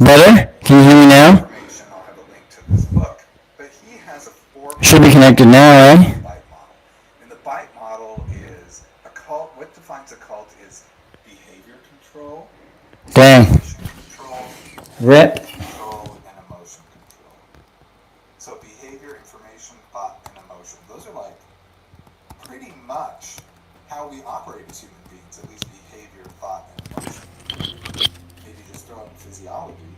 Better? Can you hear me now? Should be connected now, eh? And the bite model is a cult. What defines a cult is behavior control, Dang. control, Rip. control, and emotion control. So behavior, information, thought, and emotion. Those are like pretty much how we operate as human beings, at least behavior, thought, and emotion. Maybe just throw in physiology,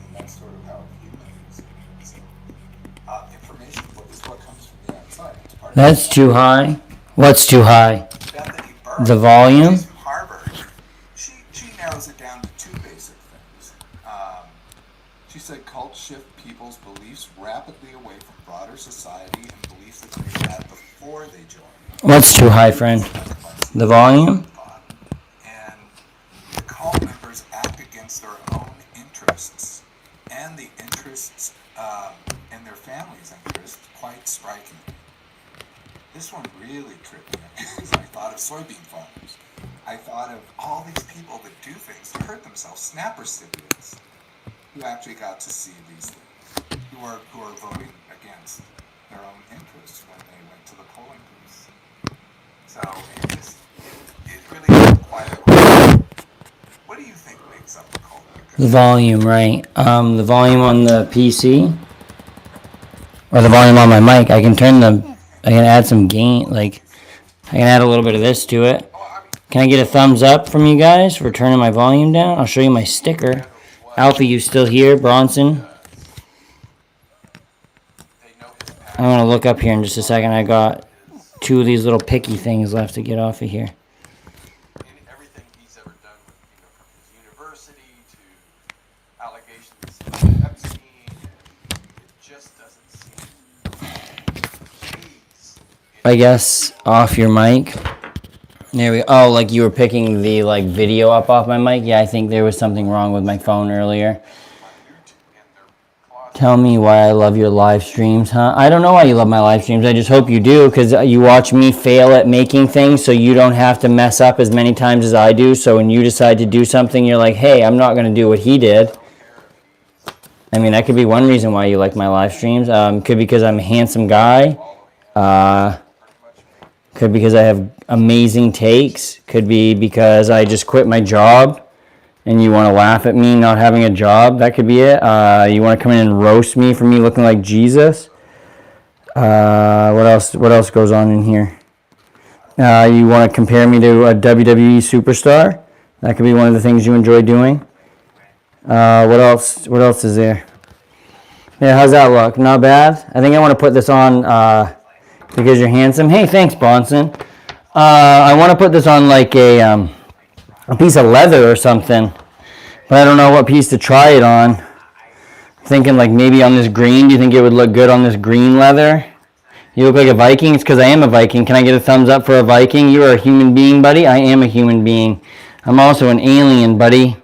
and that's sort of how a human is. So, information is what comes from the outside. That's too high. What's too high? Bethany Burke, The volume? she's from Harvard. She narrows it down to two basic things. She said cults shift people's beliefs rapidly away from broader society and beliefs that they had before they joined. What's too high, friend? The volume? And the cult members act against their own interests and the interests and their families' interests. Quite striking. This one really tripped me because I thought of soybean farmers. I thought of all these people that do things to hurt themselves, SNAP recipients, who actually got to see these things, who are voting against their own interests when they went to the polling booths. So it really is quite a question. What do you think makes up the cult? The volume, right. The volume on the PC? Or the volume on my mic. I can add some gain, like, I can add a little bit of this to it. Can I get a thumbs up from you guys for turning my volume down? I'll show you my sticker. Alpha, you still here? Bronson? I'm going to look up here in just a second. I got two of these little picky things left to get off of here. Everything he's ever done, from his university to allegations of Epstein, it just doesn't seem. I guess off your mic. There we go. Oh, like you were picking the video up off my mic? Yeah, I think there was something wrong with my phone earlier. Tell me why I love your live streams, huh? I don't know why you love my live streams. I just hope you do, because you watch me fail at making things so you don't have to mess up as many times as I do. So when you decide to do something, you're like, hey, I'm not going to do what he did. I mean, that could be one reason why you like my live streams. Could be because I'm a handsome guy. Could be because I have amazing takes. Could be because I just quit my job and you want to laugh at me not having a job. That could be it. You want to come in and roast me for me looking like Jesus. What else goes on in here? You want to compare me to a WWE superstar. That could be one of the things you enjoy doing. What else is there? Yeah, how's that look? Not bad? I think I want to put this on because you're handsome. Hey, thanks, Bronson. I want to put this on like a piece of leather or something, but I don't know what piece to try it on. I'm thinking like maybe on this green. Do you think it would look good on this green leather? You look like a Viking. It's because I am a Viking. Can I get a thumbs up for a Viking? You are a human being, buddy. I am a human being. I'm also an alien, buddy.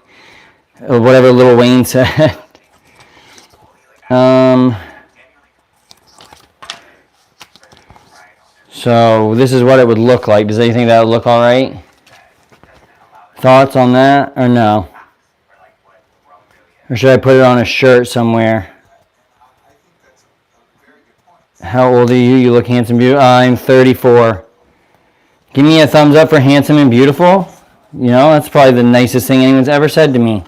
Or whatever Lil Wayne said. So this is what it would look like. Does anything that would look all right? Thoughts on that or no? Or should I put it on a shirt somewhere? How old are you? You look handsome, beautiful. I'm 34. Give me a thumbs up for handsome and beautiful. You know, that's probably the nicest thing anyone's ever said to me.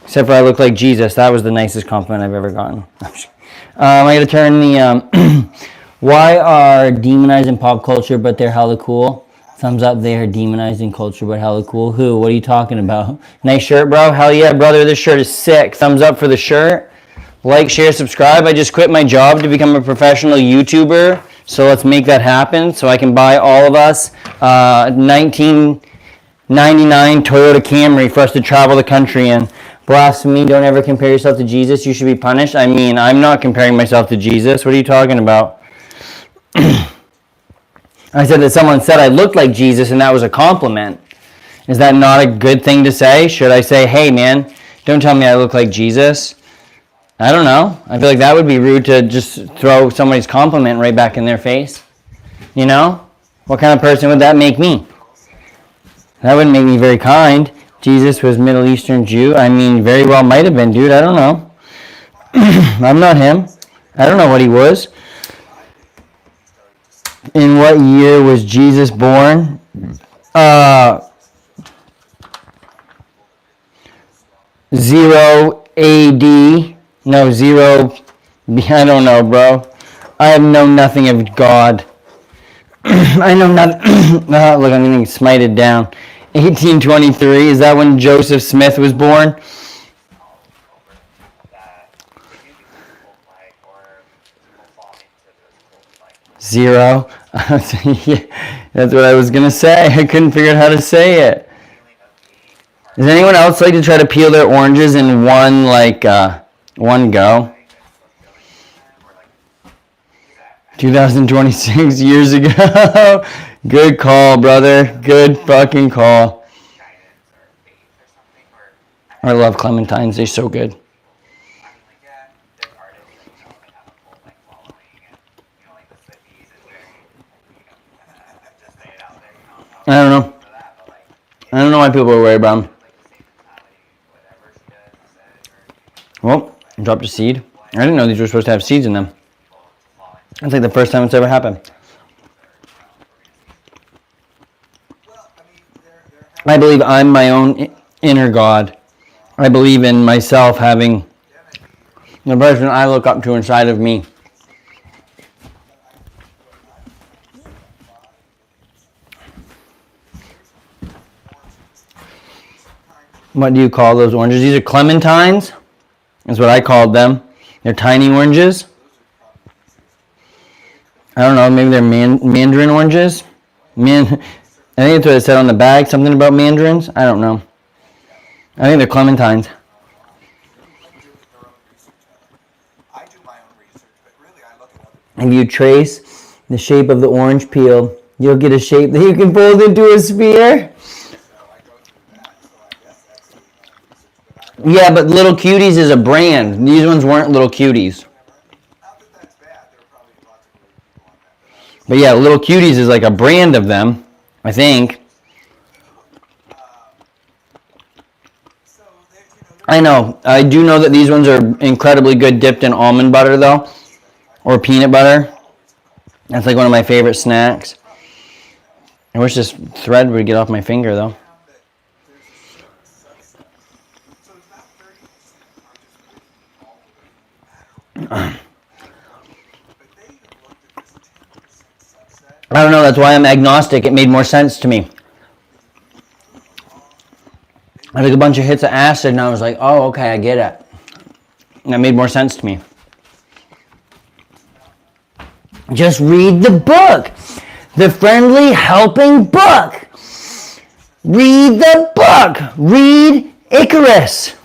Except for I look like Jesus. That was the nicest compliment I've ever gotten. I gotta turn the, why are demonized in pop culture, but they're hella cool? Thumbs up, they are demonized in culture, but hella cool. Who? What are you talking about? Nice shirt, bro. Hell yeah, brother. This shirt is sick. Thumbs up for the shirt. Like, share, subscribe. I just quit my job to become a professional YouTuber. So let's make that happen so I can buy all of us 1999 Toyota Camry for us to travel the country in. Blasphemy, don't ever compare yourself to Jesus. You should be punished. I mean, I'm not comparing myself to Jesus. What are you talking about? I said that someone said I looked like Jesus and that was a compliment. Is that not a good thing to say? Should I say, hey man, don't tell me I look like Jesus? I don't know. I feel like that would be rude to just throw somebody's compliment right back in their face. You know? What kind of person would that make me? That wouldn't make me very kind. Jesus was Middle Eastern Jew. I mean, very well might have been, dude. I don't know. I'm not him. I don't know what he was. In what year was Jesus born? 0 AD. No, 0. I don't know, bro. I know nothing of God. I know nothing. Look, I'm getting smited down. 1823. Is that when Joseph Smith was born? Zero. Yeah, that's what I was gonna say. I couldn't figure out how to say it. Does anyone else like to try to peel their oranges in one one go? 2026 years ago. Good call, brother. Good fucking call. I love clementines. They're so good. I don't know. I don't know why people are worried about them. Well, dropped a seed. I didn't know these were supposed to have seeds in them. That's like the first time it's ever happened. I believe I'm my own inner God. I believe in myself having the person I look up to inside of me. What do you call those oranges? These are clementines. That's what I called them. They're tiny oranges. I don't know, maybe they're mandarin oranges? I think that's what it said on the bag, something about mandarins. I don't know. I think they're clementines. If you trace the shape of the orange peel, you'll get a shape that you can fold into a sphere. Yeah, but Little Cuties is a brand. These ones weren't Little Cuties. But yeah, Little Cuties is like a brand of them, I think. I know. I do know that these ones are incredibly good dipped in almond butter, though. Or peanut butter. That's like one of my favorite snacks. I wish this thread would get off my finger, though. I don't know, that's why I'm agnostic. It made more sense to me. I took a bunch of hits of acid and I was like, oh, okay, I get it. And that made more sense to me. Just read the book. The Friendly Helping Book. Read the book. Read Icarus.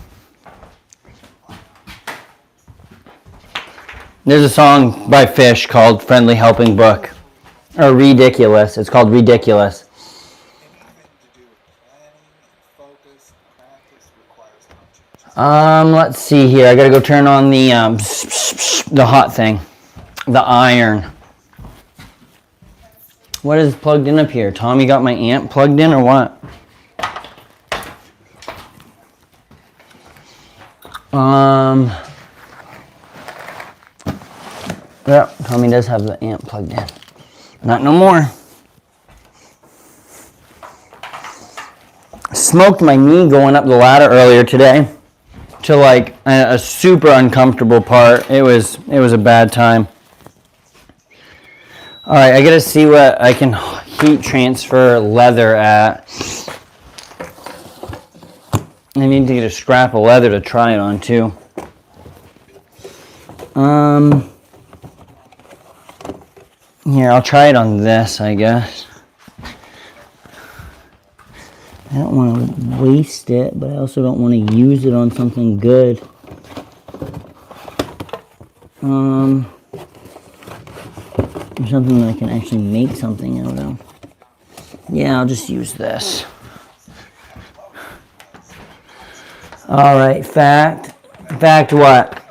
There's a song by Fish called Friendly Helping Book. Or Ridiculous. It's called Ridiculous. Let's see here. I gotta go turn on the hot thing. The iron. What is plugged in up here? Tom, you got my amp plugged in or what? Yeah, Tommy does have the amp plugged in. Not no more. Smoked my knee going up the ladder earlier today to like a super uncomfortable part. It was a bad time. All right, I gotta see what I can heat transfer leather at. I need to get a scrap of leather to try it on too. Here, I'll try it on this, I guess. I don't want to waste it, but I also don't want to use it on something good. Or something that I can actually make something out of. Yeah, I'll just use this. Alright, fact. Fact what?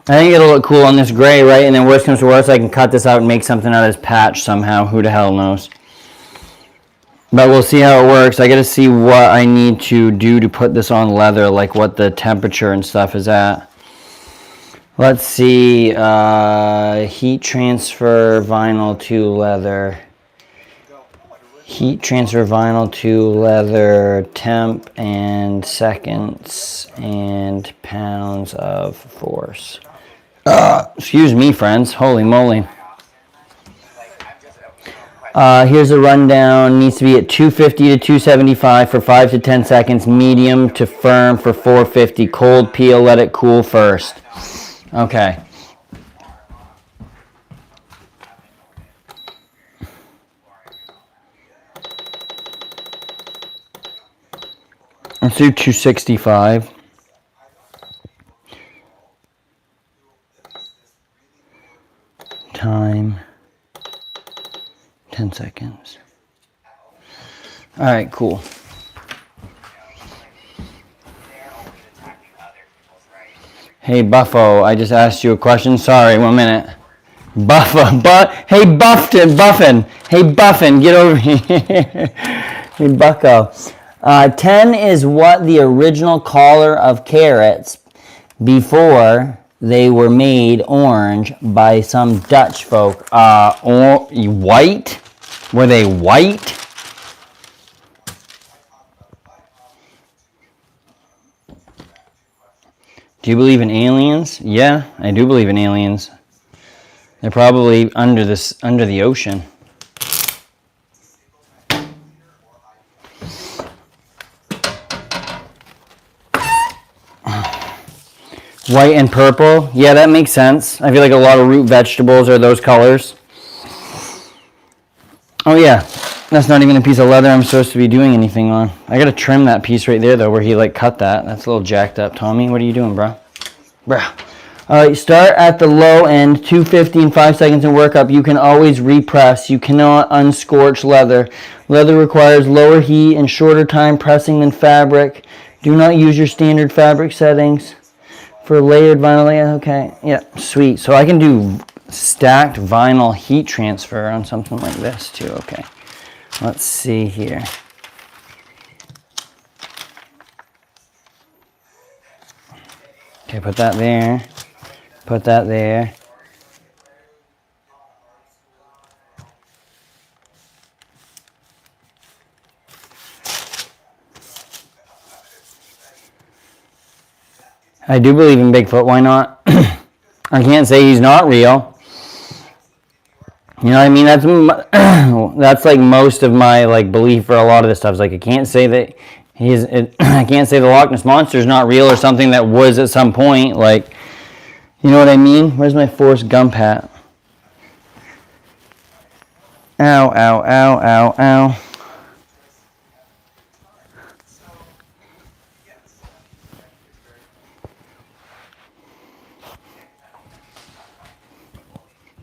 I think it'll look cool on this gray, right? And then worst comes to worst, I can cut this out and make something out of this patch somehow. Who the hell knows? But we'll see how it works. I got to see what I need to do to put this on leather, like what the temperature and stuff is at. Let's see, heat transfer vinyl to leather. Heat transfer vinyl to leather, temp and seconds and pounds of force. Excuse me, friends. Holy moly. Here's a rundown. Needs to be at 250 to 275 for 5 to 10 seconds. Medium to firm for 450. Cold peel, let it cool first. Okay. Let's do 265. Time, 10 seconds. All right, cool. Hey, Buffo, I just asked you a question. Sorry, 1 minute. Hey, Buffin. Hey, Buffin, get over here. Hey, Bucko. 10 is what the original color of carrots before they were made orange by some Dutch folk. White? Were they white? Do you believe in aliens? Yeah, I do believe in aliens. They're probably under the ocean. White and purple. Yeah, that makes sense. I feel like a lot of root vegetables are those colors. Oh yeah, that's not even a piece of leather I'm supposed to be doing anything on. I gotta trim that piece right there though, where he like cut that. That's a little jacked up. Tommy, what are you doing, bro? Alright, start at the low end, 250 in 5 seconds and work up. You can always repress. You cannot unscorch leather. Leather requires lower heat and shorter time pressing than fabric. Do not use your standard fabric settings. For layered vinyl, okay, yeah, sweet. So I can do stacked vinyl heat transfer on something like this too, okay. Let's see here. Okay, put that there, put that there. I do believe in Bigfoot. Why not? I can't say he's not real. You know what I mean? That's like most of my like belief for a lot of this stuff. It's like I can't say that I can't say the Loch Ness Monster is not real or something that was at some point. Like, you know what I mean? Where's my Forrest Gump hat? Ow! Ow! Ow! Ow! Ow!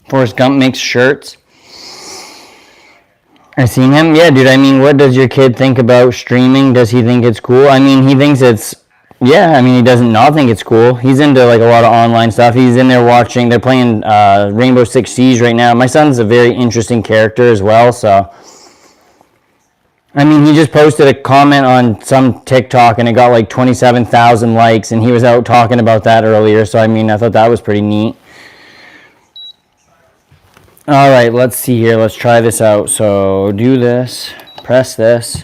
Forrest Gump makes shirts. I seen him. Yeah, dude. I mean, what does your kid think about streaming? Does he think it's cool? I mean, he thinks it's... Yeah, I mean, he doesn't not think it's cool. He's into, like, a lot of online stuff. He's in there watching... They're playing Rainbow Six Siege right now. My son's a very interesting character as well, so... I mean, he just posted a comment on some TikTok, and it got, like, 27,000 likes, and he was out talking about that earlier, so, I mean, I thought that was pretty neat. Alright, let's see here. Let's try this out. So, do this. Press this.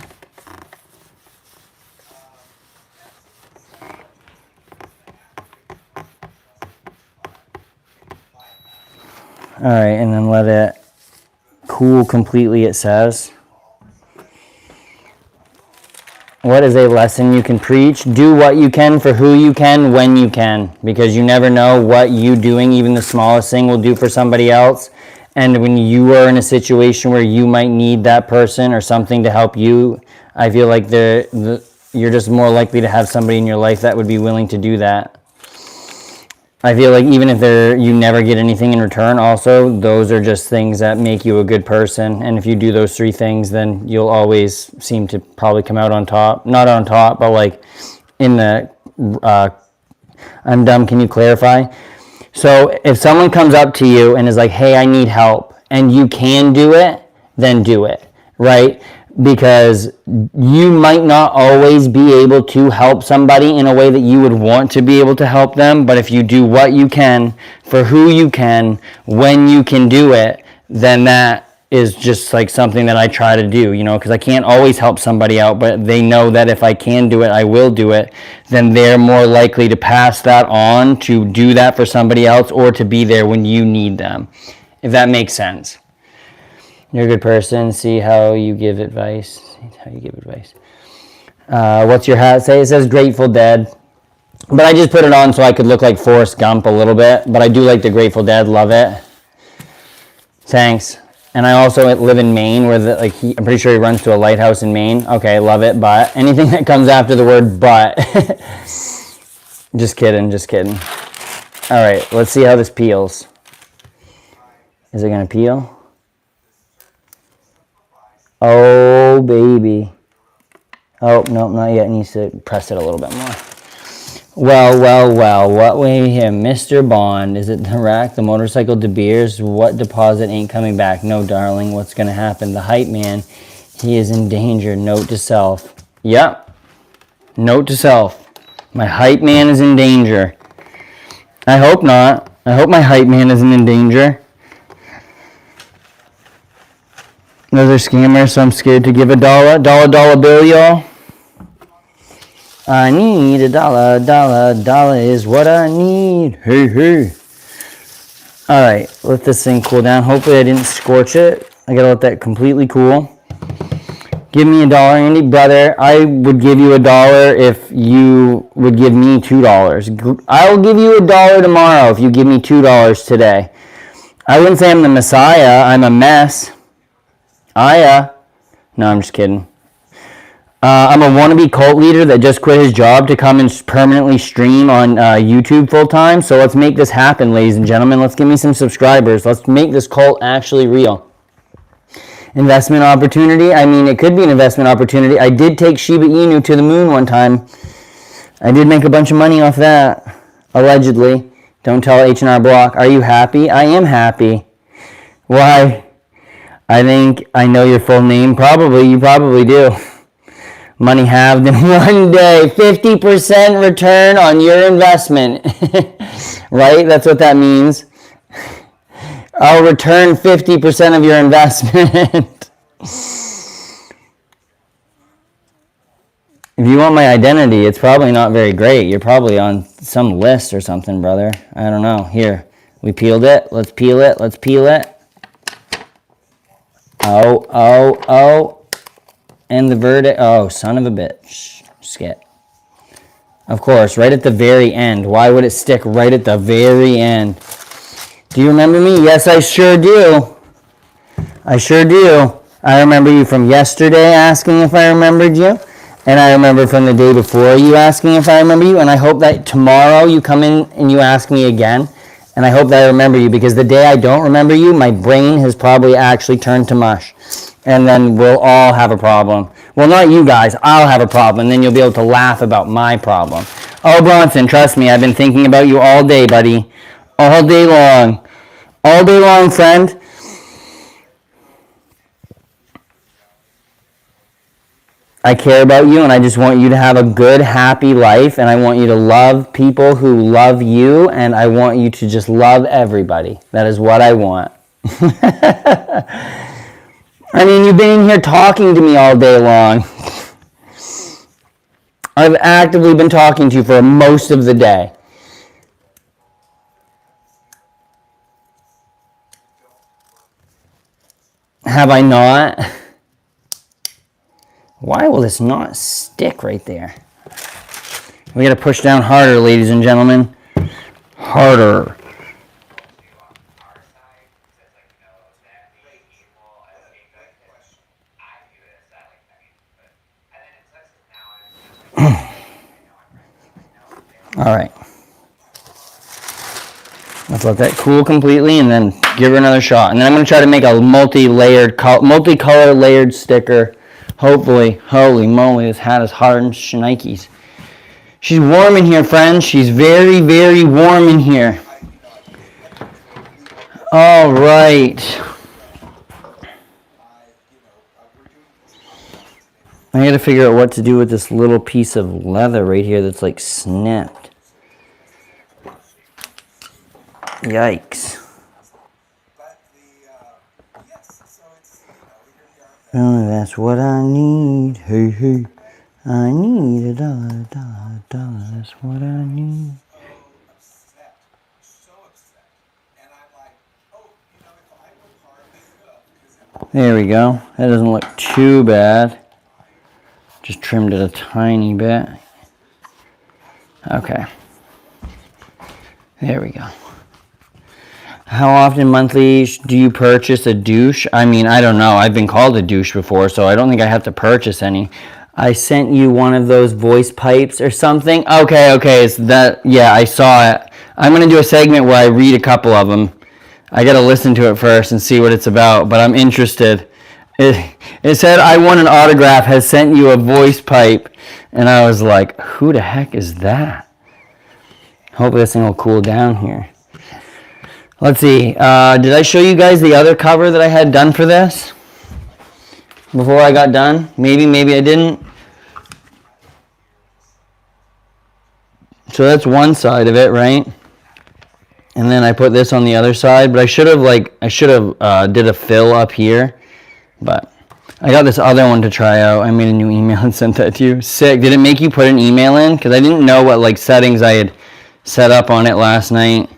Alright, and then let it cool completely, it says. What is a lesson you can preach? Do what you can for who you can when you can. Because you never know what you doing, even the smallest thing, will do for somebody else. And when you are in a situation where you might need that person or something to help you, I feel like you're just more likely to have somebody in your life that would be willing to do that. I feel like even if you never get anything in return, also, those are just things that make you a good person. And if you do those 3 things, then you'll always seem to probably come out on top. Not on top, but like in the, I'm dumb, can you clarify? So if someone comes up to you and is like, hey, I need help, and you can do it, then do it, right? because you might not always be able to help somebody in a way that you would want to be able to help them, but if you do what you can for who you can when you can do it, then that is just like something that I try to do, you know, because I can't always help somebody out, but they know that if I can do it, I will do it. Then they're more likely to pass that on to do that for somebody else or to be there when you need them, if that makes sense. You're a good person. See how you give advice. What's your hat say? It says Grateful Dead. But I just put it on so I could look like Forrest Gump a little bit. But I do like the Grateful Dead. Love it. Thanks. And I also live in Maine, where I'm pretty sure he runs to a lighthouse in Maine. Okay, love it. But anything that comes after the word but. Just kidding. All right, let's see how this peels. Is it going to peel? Oh, baby. Oh, no, not yet. Needs to press it a little bit more. Well, what we hear, Mr. Bond, is it the rack, the motorcycle, De Beers? What deposit ain't coming back? No, darling, what's going to happen? The hype man, he is in danger. Note to self. Yep. Note to self. My hype man is in danger. I hope not. I hope my hype man isn't in danger. Those are scammers, so I'm scared to give a dollar. Dollar bill, y'all. I need a dollar. Dollar is what I need. Hey. All right, let this thing cool down. Hopefully I didn't scorch it. I gotta let that completely cool. Give me $1, Andy. Brother, I would give you $1 if you would give me $2. I will give you $1 tomorrow if you give me $2 today. I wouldn't say I'm the Messiah. I'm a mess. No, I'm just kidding. I'm a wannabe cult leader that just quit his job to come and permanently stream on YouTube full time. So let's make this happen, ladies and gentlemen. Let's give me some subscribers. Let's make this cult actually real. Investment opportunity. I mean, it could be an investment opportunity. I did take Shiba Inu to the moon one time. I did make a bunch of money off that, allegedly. Don't tell H&R Block. Are you happy? I am happy. Why? I think I know your full name. Probably. You probably do. Money halved in one day. 50% return on your investment. Right? That's what that means. I'll return 50% of your investment. If you want my identity, it's probably not very great. You're probably on some list or something, brother. I don't know. Here, we peeled it. Let's peel it. Oh. And the verdict. Oh, son of a bitch. Skit. Of course, right at the very end. Why would it stick right at the very end? Do you remember me? Yes, I sure do. I remember you from yesterday asking if I remembered you. And I remember from the day before you asking if I remember you. And I hope that tomorrow you come in and you ask me again. And I hope that I remember you, because the day I don't remember you, my brain has probably actually turned to mush. And then we'll all have a problem. Well, not you guys. I'll have a problem. And then you'll be able to laugh about my problem. Oh, Bronson, trust me. I've been thinking about you all day, buddy. All day long. All day long, friend. I care about you, and I just want you to have a good, happy life, and I want you to love people who love you, and I want you to just love everybody. That is what I want. I mean, you've been in here talking to me all day long. I've actively been talking to you for most of the day. Have I not? Why will this not stick right there? We got to push down harder, ladies and gentlemen. Harder. All right. Let's let that cool completely and then give her another shot. And then I'm going to try to make a multi-color layered sticker. Hopefully. Holy moly, this hat is hard and shnikes. She's warm in here, friends. She's very, very warm in here. All right. I gotta figure out what to do with this little piece of leather right here that's like snipped. Yikes. But yes, so it's, here we are. Oh, that's what I need. Hey, hey. I need $1. That's what I need. So upset. And I'm like, oh, if I work hard, There we go. That doesn't look too bad. Just trimmed it a tiny bit. Okay. There we go. How often monthly do you purchase a douche? I mean, I don't know. I've been called a douche before, so I don't think I have to purchase any. I sent you one of those voice pipes or something. Okay, it's that, yeah, I saw it. I'm going to do a segment where I read a couple of them. I got to listen to it first and see what it's about, but I'm interested. It said, I want an autograph, has sent you a voice pipe. And I was like, who the heck is that? Hopefully this thing will cool down here. Let's see. Did I show you guys the other cover that I had done for this? Before I got done? Maybe I didn't. So that's one side of it, right? And then I put this on the other side, but I should have did a fill up here, but I got this other one to try out. I made a new email and sent that to you. Sick. Did it make you put an email in? Because I didn't know what like settings I had set up on it last night.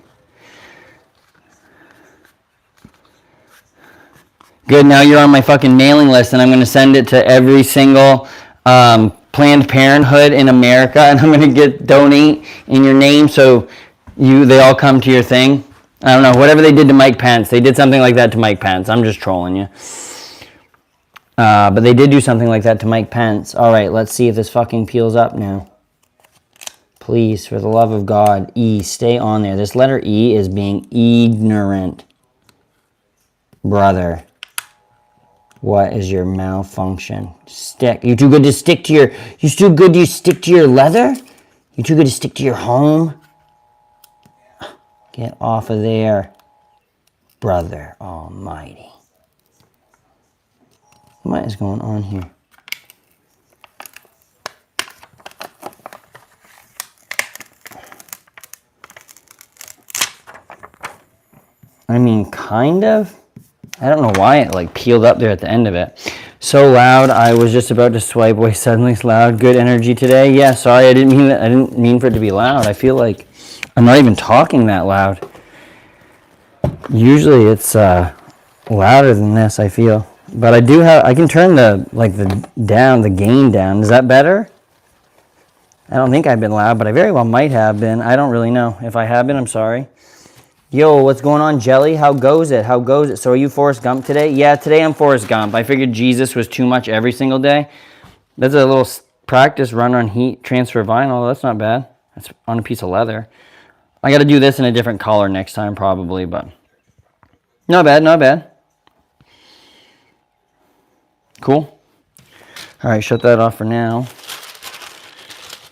Good, now you're on my fucking mailing list, and I'm going to send it to every single Planned Parenthood in America, and I'm going to donate in your name so they all come to your thing. I don't know, whatever they did to Mike Pence. They did something like that to Mike Pence. I'm just trolling you. But they did do something like that to Mike Pence. All right, let's see if this fucking peels up now. Please, for the love of God, E, stay on there. This letter E is being ignorant. Brother. What is your malfunction? Stick. You too good to stick to your... You too good to stick to your leather? You too good to stick to your home? Get off of there, brother almighty. What is going on here? I mean, kind of. I don't know why it like peeled up there at the end of it. So loud. I was just about to swipe away. Suddenly it's loud. Good energy today. Yeah, sorry. I didn't mean that. I didn't mean for it to be loud. I feel like I'm not even talking that loud. Usually it's louder than this, I feel. But I do have, I can turn the gain down. Is that better? I don't think I've been loud, but I very well might have been. I don't really know. If I have been, I'm sorry. Yo, what's going on, Jelly? How goes it? So are you Forrest Gump today? Yeah, today I'm Forrest Gump. I figured Jesus was too much every single day. That's a little practice run on heat transfer vinyl. That's not bad. That's on a piece of leather. I got to do this in a different color next time probably, but not bad. Cool. All right, shut that off for now.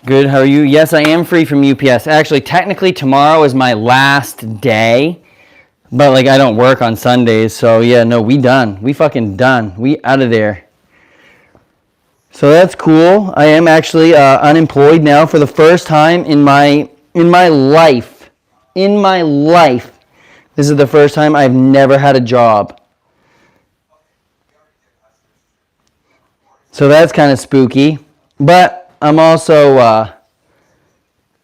Good, how are you? Yes, I am free from UPS. Actually, technically tomorrow is my last day, but like I don't work on Sundays, so yeah, no, we done. We fucking done. We out of there. So that's cool. I am actually unemployed now for the first time in my life. In my life, this is the first time I've never had a job. So that's kind of spooky, but I'm also,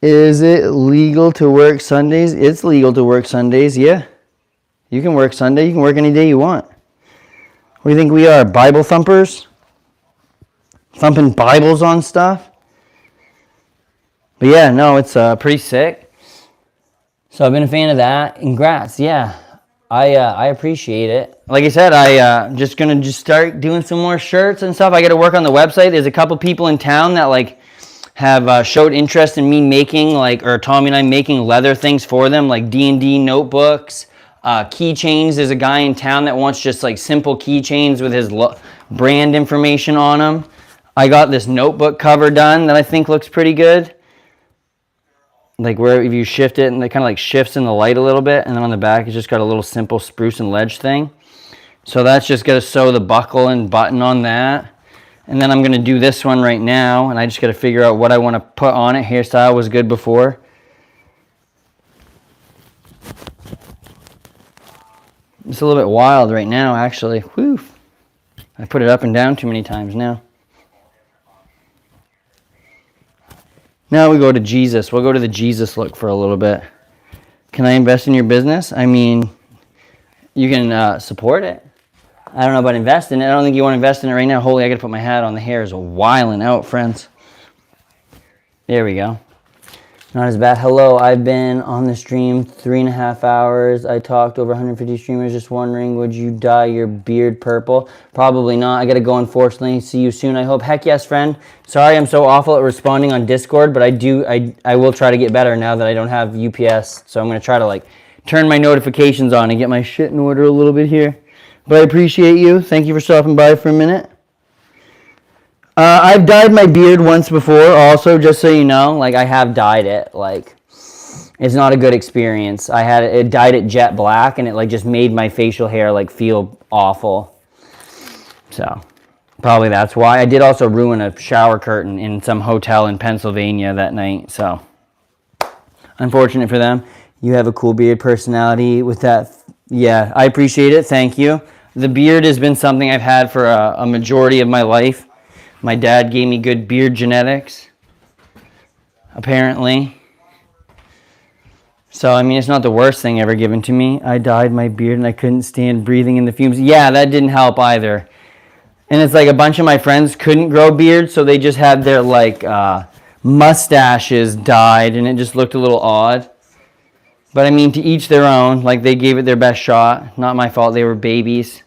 is it legal to work Sundays? It's legal to work Sundays, yeah. You can work Sunday. You can work any day you want. What do you think we are, Bible thumpers? Thumping Bibles on stuff? But yeah, no, it's pretty sick. So I've been a fan of that. Congrats, yeah. I appreciate it. Like I said, I just gonna start doing some more shirts and stuff. I got to work on the website. There's a couple people in town that like have showed interest in me making or Tommy and I making leather things for them, like D&D notebooks, keychains. There's a guy in town that wants just like simple keychains with his brand information on them. I got this notebook cover done that I think looks pretty good. Like where if you shift it and it kind of like shifts in the light a little bit, and then on the back it's just got a little simple spruce and ledge thing. So that's just got to sew the buckle and button on that. And then I'm going to do this one right now, and I just got to figure out what I want to put on it. Hairstyle was good before. It's a little bit wild right now, actually. Whew. I put it up and down too many times now. Now we go to Jesus. We'll go to the Jesus look for a little bit. Can I invest in your business? I mean, you can support it. I don't know about investing in it. I don't think you want to invest in it right now. Holy, I got to put my hat on. The hair is wiling out, friends. There we go. Not as bad. Hello, I've been on the stream 3.5 hours. I talked to over 150 streamers. Just wondering, would you dye your beard purple? Probably not. I got to go, unfortunately. See you soon, I hope. Heck yes, friend. Sorry I'm so awful at responding on Discord, but I will try to get better now that I don't have UPS. So I'm going to try to like turn my notifications on and get my shit in order a little bit here. But I appreciate you. Thank you for stopping by for a minute. I've dyed my beard once before also, just so you know. Like, I have dyed it. Like, it's not a good experience. I had it dyed it jet black, and it, like, just made my facial hair, like, feel awful. So, probably that's why. I did also ruin a shower curtain in some hotel in Pennsylvania that night, so. Unfortunate for them. You have a cool beard personality with that. Yeah, I appreciate it. Thank you. The beard has been something I've had for a majority of my life. My dad gave me good beard genetics, apparently. So, I mean, it's not the worst thing ever given to me. I dyed my beard and I couldn't stand breathing in the fumes. Yeah, that didn't help either. And it's like a bunch of my friends couldn't grow beards, so they just had their, like, mustaches dyed, and it just looked a little odd. But, I mean, to each their own. Like, they gave it their best shot. Not my fault. They were babies.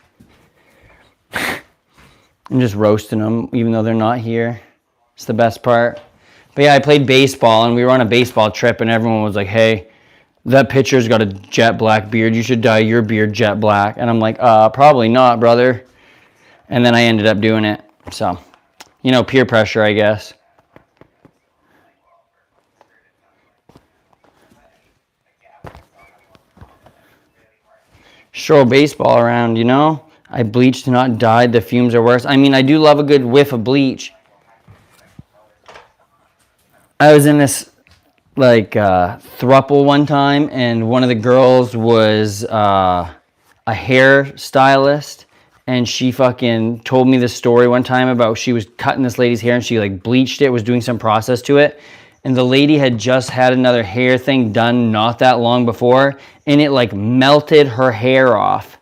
I'm just roasting them, even though they're not here. It's the best part. But yeah, I played baseball, and we were on a baseball trip, and everyone was like, hey, that pitcher's got a jet black beard. You should dye your beard jet black. And I'm like, probably not, brother. And then I ended up doing it. So, you know, peer pressure, I guess. Stroll baseball around, you know? I bleached, not dyed. The fumes are worse. I mean, I do love a good whiff of bleach. I was in this, like, throuple one time, and one of the girls was a hairstylist, and she fucking told me this story one time about she was cutting this lady's hair, and she, like, bleached it, was doing some process to it, and the lady had just had another hair thing done not that long before, and it, like, melted her hair off.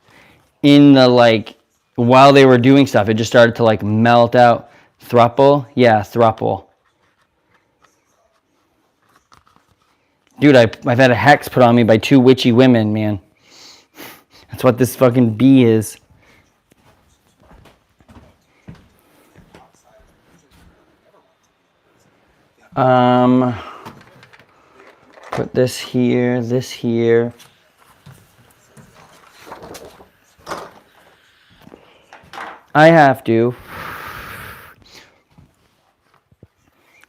In the, like, while they were doing stuff, it just started to, like, melt out. Throuple? Yeah, throuple. Dude, I've had a hex put on me by 2 witchy women, man. That's what this fucking bee is. Put this here, this here. I have to.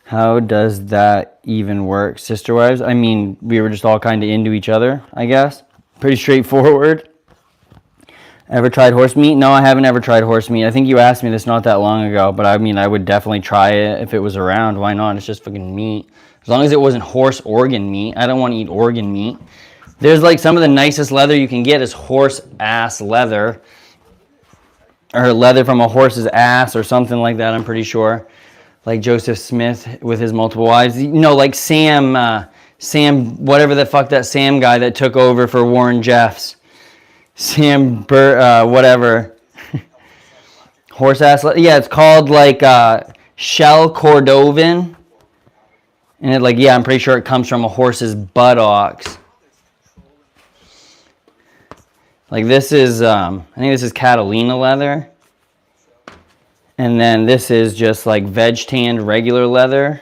How does that even work, sister wives? I mean, we were just all kind of into each other, I guess. Pretty straightforward. Ever tried horse meat? No, I haven't ever tried horse meat. I think you asked me this not that long ago, but I mean, I would definitely try it if it was around. Why not? It's just fucking meat. As long as it wasn't horse organ meat. I don't want to eat organ meat. There's like some of the nicest leather you can get is horse ass leather. Or leather from a horse's ass or something like that, I'm pretty sure. Like Joseph Smith with his multiple wives. You know, like Sam, whatever the fuck that Sam guy that took over for Warren Jeffs. Sam, whatever. Horse ass, yeah, it's called like Shell Cordovan. And it like, yeah, I'm pretty sure it comes from a horse's buttocks. Like this is, I think this is Catalina leather. And then this is just like veg tanned regular leather.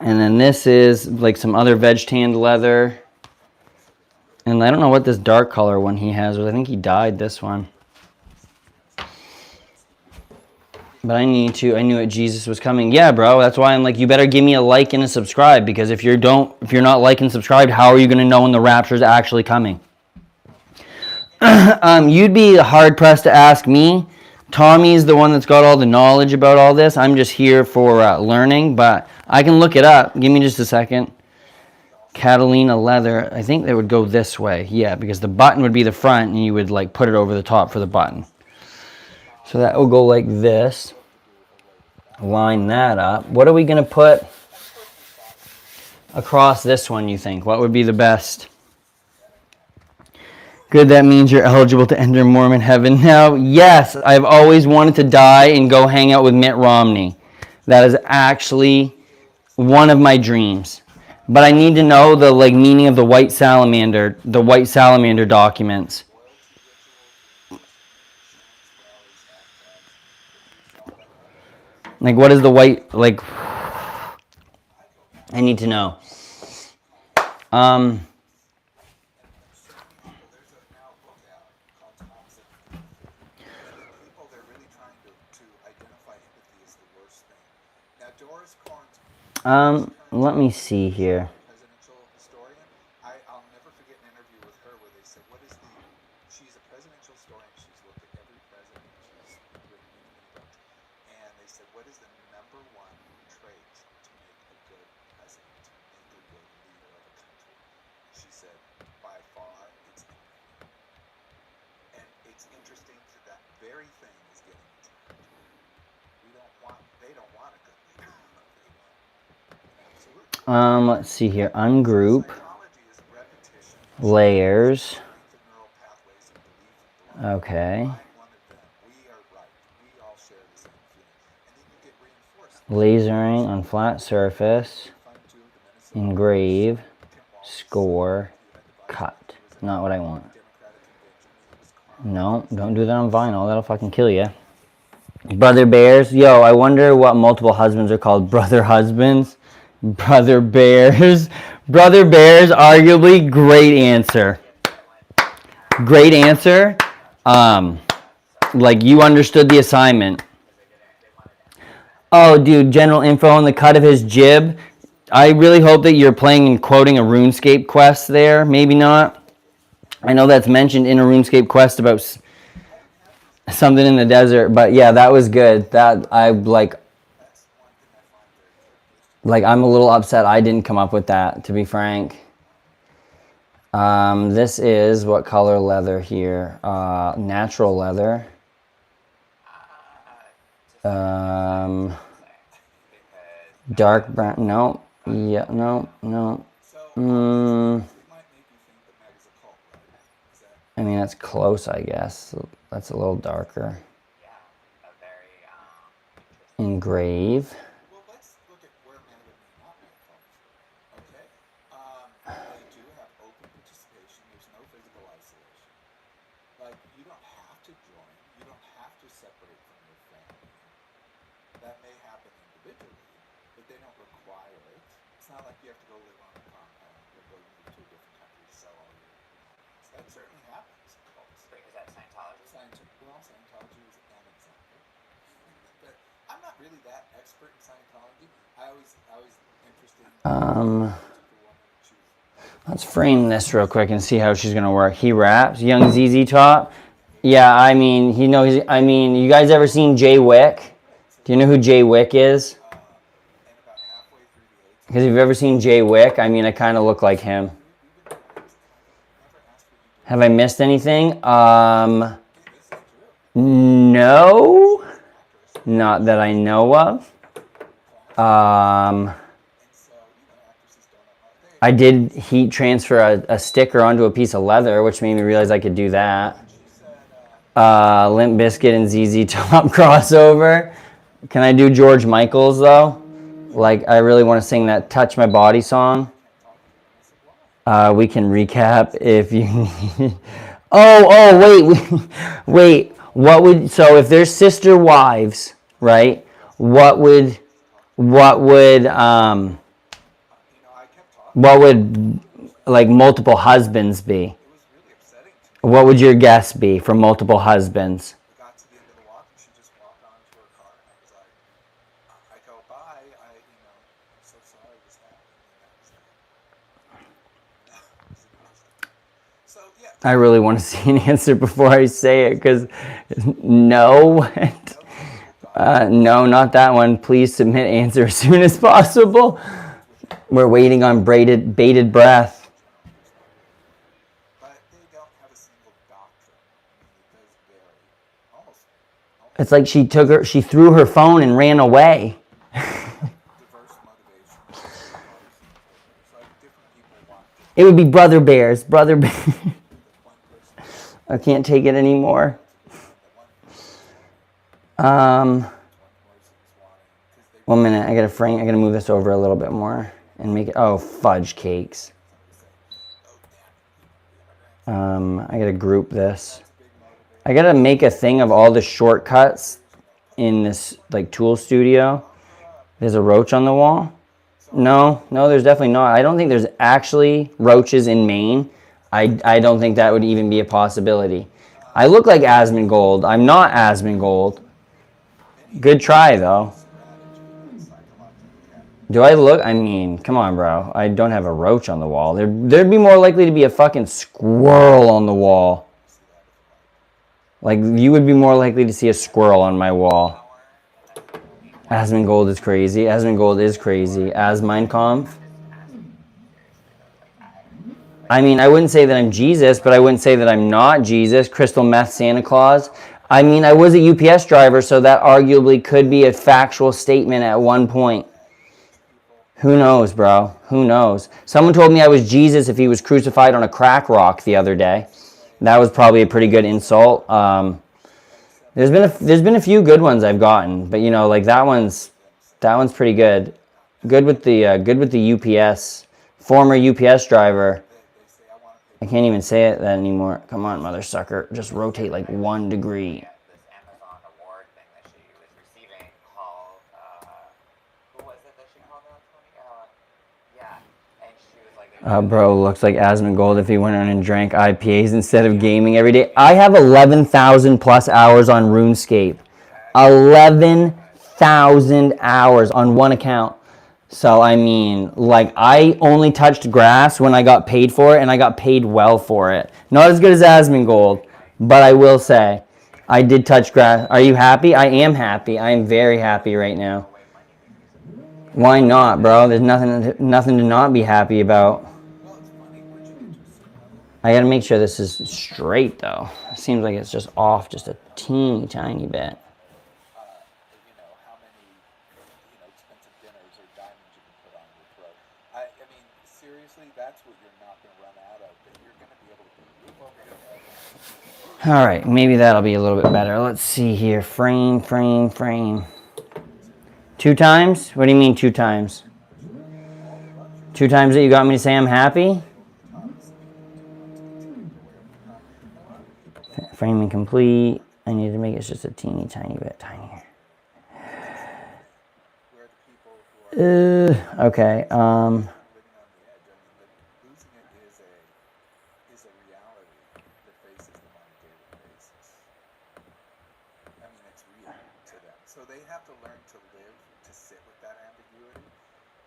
And then this is like some other veg tanned leather. And I don't know what this dark color one he has, but I think he dyed this one. But I knew it Jesus was coming. Yeah, bro, that's why I'm like, you better give me a like and a subscribe, because if you're not like and subscribed, how are you going to know when the rapture is actually coming? You'd be hard pressed to ask me, Tommy's the one that's got all the knowledge about all this. I'm just here for learning, but I can look it up. Give me just a second. Catalina leather. I think they would go this way. Yeah, because the button would be the front, and you would like put it over the top for the button. So that will go like this. Line that up. What are we going to put across this one, you think? What would be the best? Good, that means you're eligible to enter Mormon heaven now. Yes, I've always wanted to die and go hang out with Mitt Romney. That is actually one of my dreams. But I need to know the like meaning of the white salamander documents. Like, what is the white, like, I need to know. Let me see here. Presidential historian. I'll never forget an interview with her where they said, she's a presidential historian, she's looked at every president, she's written many books, and they said, what is the number one trait to make a good president, to make a good leader of a country? She said, by far, it's empathy. And it's interesting that that very thing is getting attacked. They don't want a good leader. Let's see here. Ungroup. Layers. Okay. Lasering on flat surface. Engrave. Score. Cut. Not what I want. No, don't do that on vinyl. That'll fucking kill you. Brother Bears. Yo, I wonder what multiple husbands are called. Brother husbands. Brother Bears. Brother Bears, arguably, great answer. Great answer. Like, you understood the assignment. Oh, dude, general info on the cut of his jib. I really hope that you're playing and quoting a RuneScape quest there. Maybe not. I know that's mentioned in a RuneScape quest about something in the desert. But, yeah, that was good. That, I'm a little upset I didn't come up with that, to be frank. This is, what color leather here? Natural leather. Dark brown, no. Yeah, no. I mean, that's close, I guess. That's a little darker. Engrave. That may happen individually, but they don't require it. It's not like you have to go live on a compound or go move to a different country to sell all your belongings. That certainly happens in cults. Wait, is that Scientology? Scientology is an example. But I'm not really that expert in Scientology. I always interested in let's frame this real quick and see how she's gonna work. He raps, young ZZ Top. Yeah, I mean, you guys ever seen Jay Wick? Do you know who Jay Wick is? Because if you've ever seen Jay Wick, I mean, I kind of look like him. Have I missed anything? No. Not that I know of. I did heat transfer a sticker onto a piece of leather, which made me realize I could do that. Limp Bizkit and ZZ Top crossover. Can I do George Michael's, though? Like, I really want to sing that Touch My Body song. We can recap if you need. Wait. So if there's sister wives, right? What would like multiple husbands be? What would your guess be for multiple husbands? So yeah, I really want to see an answer before I say it, because no. No, not that one. Please submit answer as soon as possible. We're waiting on bated breath. but they don't have a single doctrine. I mean, it does vary. Almost It's like she threw her phone and ran away. diverse motivations. It's like different people want different. It would be Brother Bears. Brother Bears. One person I can't take it anymore. one person's wanting. Um, One person's wanting because they 1 minute. I gotta move this over a little bit more and make it. Oh, fudge cakes. I gotta group this. I gotta make a thing of all the shortcuts in this like tool studio. There's a roach on the wall. No, there's definitely not. I don't think there's actually roaches in Maine. I don't think that would even be a possibility. I look like Asmongold. I'm not Asmongold. Good try, though. Do I look? I mean, come on, bro. I don't have a roach on the wall. There'd be more likely to be a fucking squirrel on the wall. Like, you would be more likely to see a squirrel on my wall. Asmongold is crazy. Asmongold is crazy. As Minecomp. I mean, I wouldn't say that I'm Jesus, but I wouldn't say that I'm not Jesus. Crystal meth Santa Claus. I mean, I was a UPS driver, so that arguably could be a factual statement at one point. Who knows, bro? Who knows? Someone told me I was Jesus if he was crucified on a crack rock the other day. That was probably a pretty good insult. There's been a few good ones I've gotten, but you know, like that one's pretty good. Good with the UPS former UPS driver. I can't even say it that anymore. Come on, mother sucker. Just rotate like 1 degree. This Amazon award thing that she was receiving called, who was it that she called out, Tony? Yeah, and she was like... Bro, looks like Asmongold if he went on and drank IPAs instead of gaming every day. I have 11,000 plus hours on RuneScape. 11,000 hours on one account. So, I mean, like, I only touched grass when I got paid for it, and I got paid well for it. Not as good as Asmongold, but I will say, I did touch grass. Are you happy? I am happy. I am very happy right now. Why not, bro? There's nothing to not be happy about. I gotta make sure this is straight, though. It seems like it's just off just a teeny tiny bit. How many expensive dinners or diamonds you can put on your throat. I mean, seriously, that's what you're not going to run out of, but you're going to be able to. All right, maybe that'll be a little bit better. Let's see here. Frame. 2 times? What do you mean 2 times? 2 times that you got me to say I'm happy? Framing complete. I need to make it just a teeny tiny bit tinier. Okay. Losing it is a reality that faces them on a daily basis. I mean, it's real to them. So they have to learn to live, to sit with that ambiguity,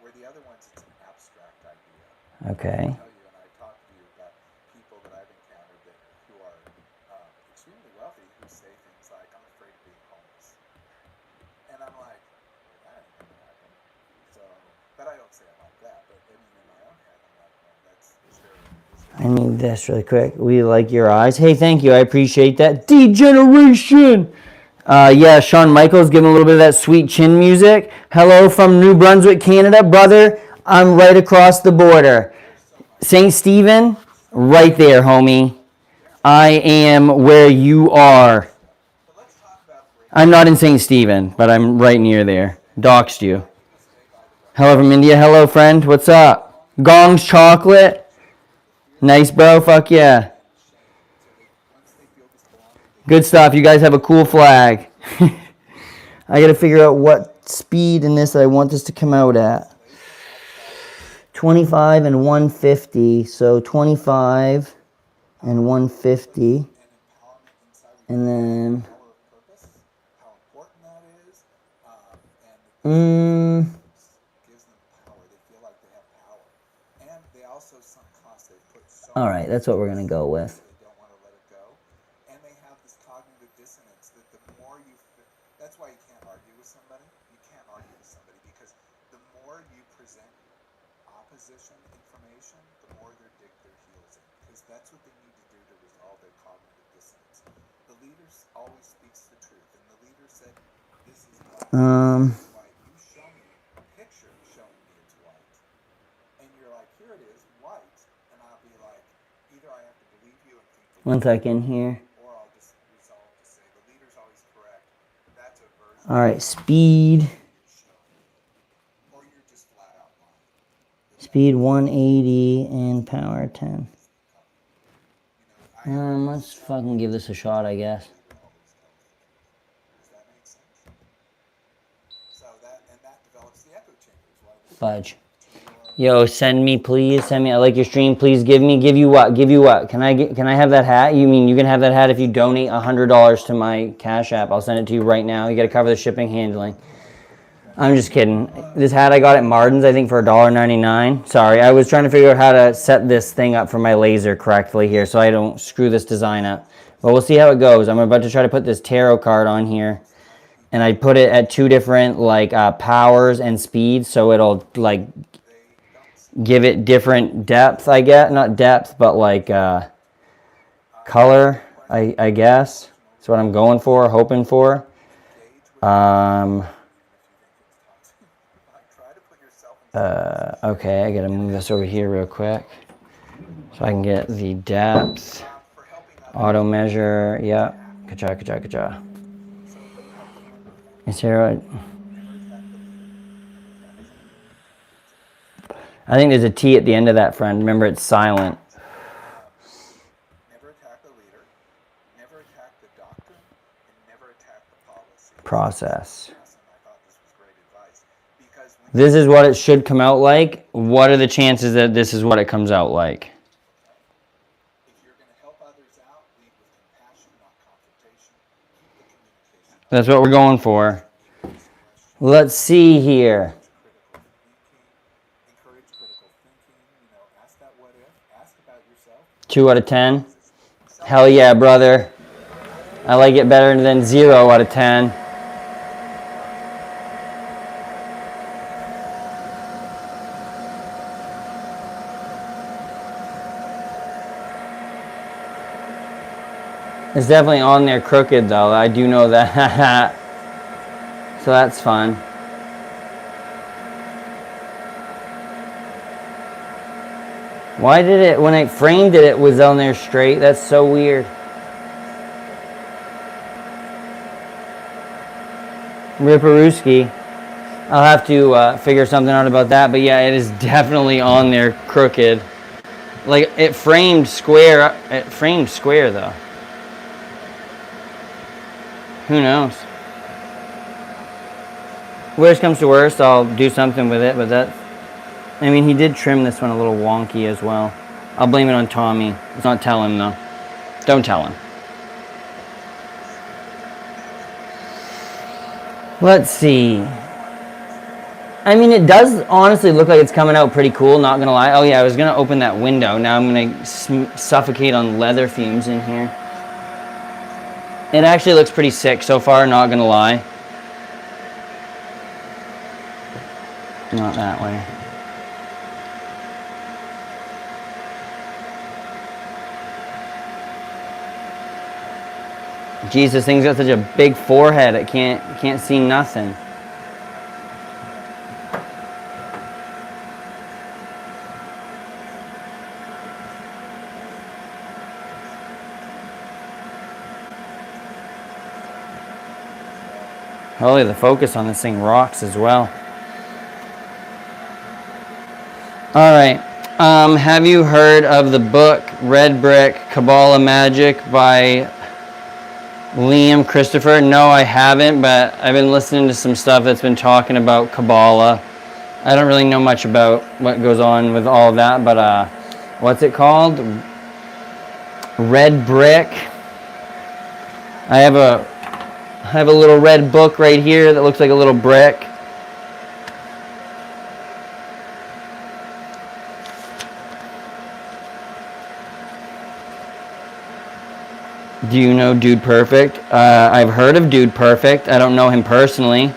where the other ones, it's an abstract idea. Okay. I tell you, and I talk to you about people that I've encountered who are extremely wealthy who say things like, I'm afraid of being homeless. And I'm like, that ain't gonna happen. So, but I don't say it like that. But I mean, in my own head, I'm like, well, I need this really quick. We like your eyes. Hey, thank you. I appreciate that. Degeneration. Yeah, Shawn Michaels giving a little bit of that sweet chin music. Hello from New Brunswick, Canada. Brother, I'm right across the border. St. Stephen, right there, homie. I am where you are. I'm not in St. Stephen, but I'm right near there. Doxed you. Hello from India. Hello, friend. What's up? Gong's chocolate. Nice, bro. Fuck yeah. Good stuff. You guys have a cool flag. I got to figure out what speed in this that I want this to come out at. 25 and 150. So 25 and 150. And then... they also sunk cost. They've put so All much right, that's what we're going to go with. they don't want to let it go. And they have this cognitive dissonance that the more you, that's why you can't argue with somebody. You can't argue with somebody because the more you present opposition information, the more they dig their heels in. Because that's what they need to do to resolve their cognitive dissonance. The leader always speaks the truth. And the leader said, this is black, this is white. You show me a picture showing me it's white. And you're like, here it is, white. And I'll be like, either I have to believe you and think the 1 second here. or I'll just resolve to say the leader's always correct. That's a version. All right, speed. Or you're just flat out lying. Speed 180 and power 10. Let's fucking give this a shot, I guess. Does that make sense? So that develops the echo chambers. Fudge. Yo, send me, please. Send me. I like your stream. Please give you what? Give you what? Can I have that hat? You mean you can have that hat if you donate $100 to my Cash App? I'll send it to you right now. You got to cover the shipping, handling. I'm just kidding. This hat I got at Martin's, I think, for $1.99. Sorry, I was trying to figure out how to set this thing up for my laser correctly here so I don't screw this design up. But we'll see how it goes. I'm about to try to put this tarot card on here. And I put it at 2 different powers and speeds, so it'll like give it different depth, I guess. Not depth, but like color, I guess. That's what I'm going for, hoping for. Okay, I gotta move this over here real quick so I can get the depth. Auto measure, yep. Ka-cha. Is there I think there's a T at the end of that, friend. Remember, it's silent. Never attack the leader, never attack the doctrine, and never attack the policy. Process. And I thought this was great advice. Because when This is what it should come out like. What are the chances that this is what it comes out like? if you're going to help others out, lead with compassion, not confrontation. Keep the communication. That's what we're going for. Let's see here. Encourage critical thinking. Ask that what if. Ask about yourself. 2 out of 10. Hell yeah, brother. I like it better than 0 out of 10. It's definitely on there crooked though. I do know that. So that's fun. Why did it, when I framed it, it was on there straight? That's so weird. Ripperooski. I'll have to figure something out about that. But yeah, it is definitely on there crooked. Like, it framed square. It framed square though. Who knows? Worst comes to worst, I'll do something with it, but that... I mean, he did trim this one a little wonky as well. I'll blame it on Tommy. Let's not tell him, though. Don't tell him. Let's see. I mean, it does honestly look like it's coming out pretty cool, not gonna lie. Oh yeah, I was gonna open that window. Now I'm gonna suffocate on leather fumes in here. It actually looks pretty sick so far, not gonna lie. Not that way. Jeez, this thing's got such a big forehead, it can't see nothing. Holy, the focus on this thing rocks as well. All right. Have you heard of the book Red Brick Kabbalah Magic by Liam Christopher? No, I haven't, but I've been listening to some stuff that's been talking about Kabbalah. I don't really know much about what goes on with all of that, but what's it called? Red Brick. I have a little red book right here that looks like a little brick. Do you know Dude Perfect? I've heard of Dude Perfect. I don't know him personally.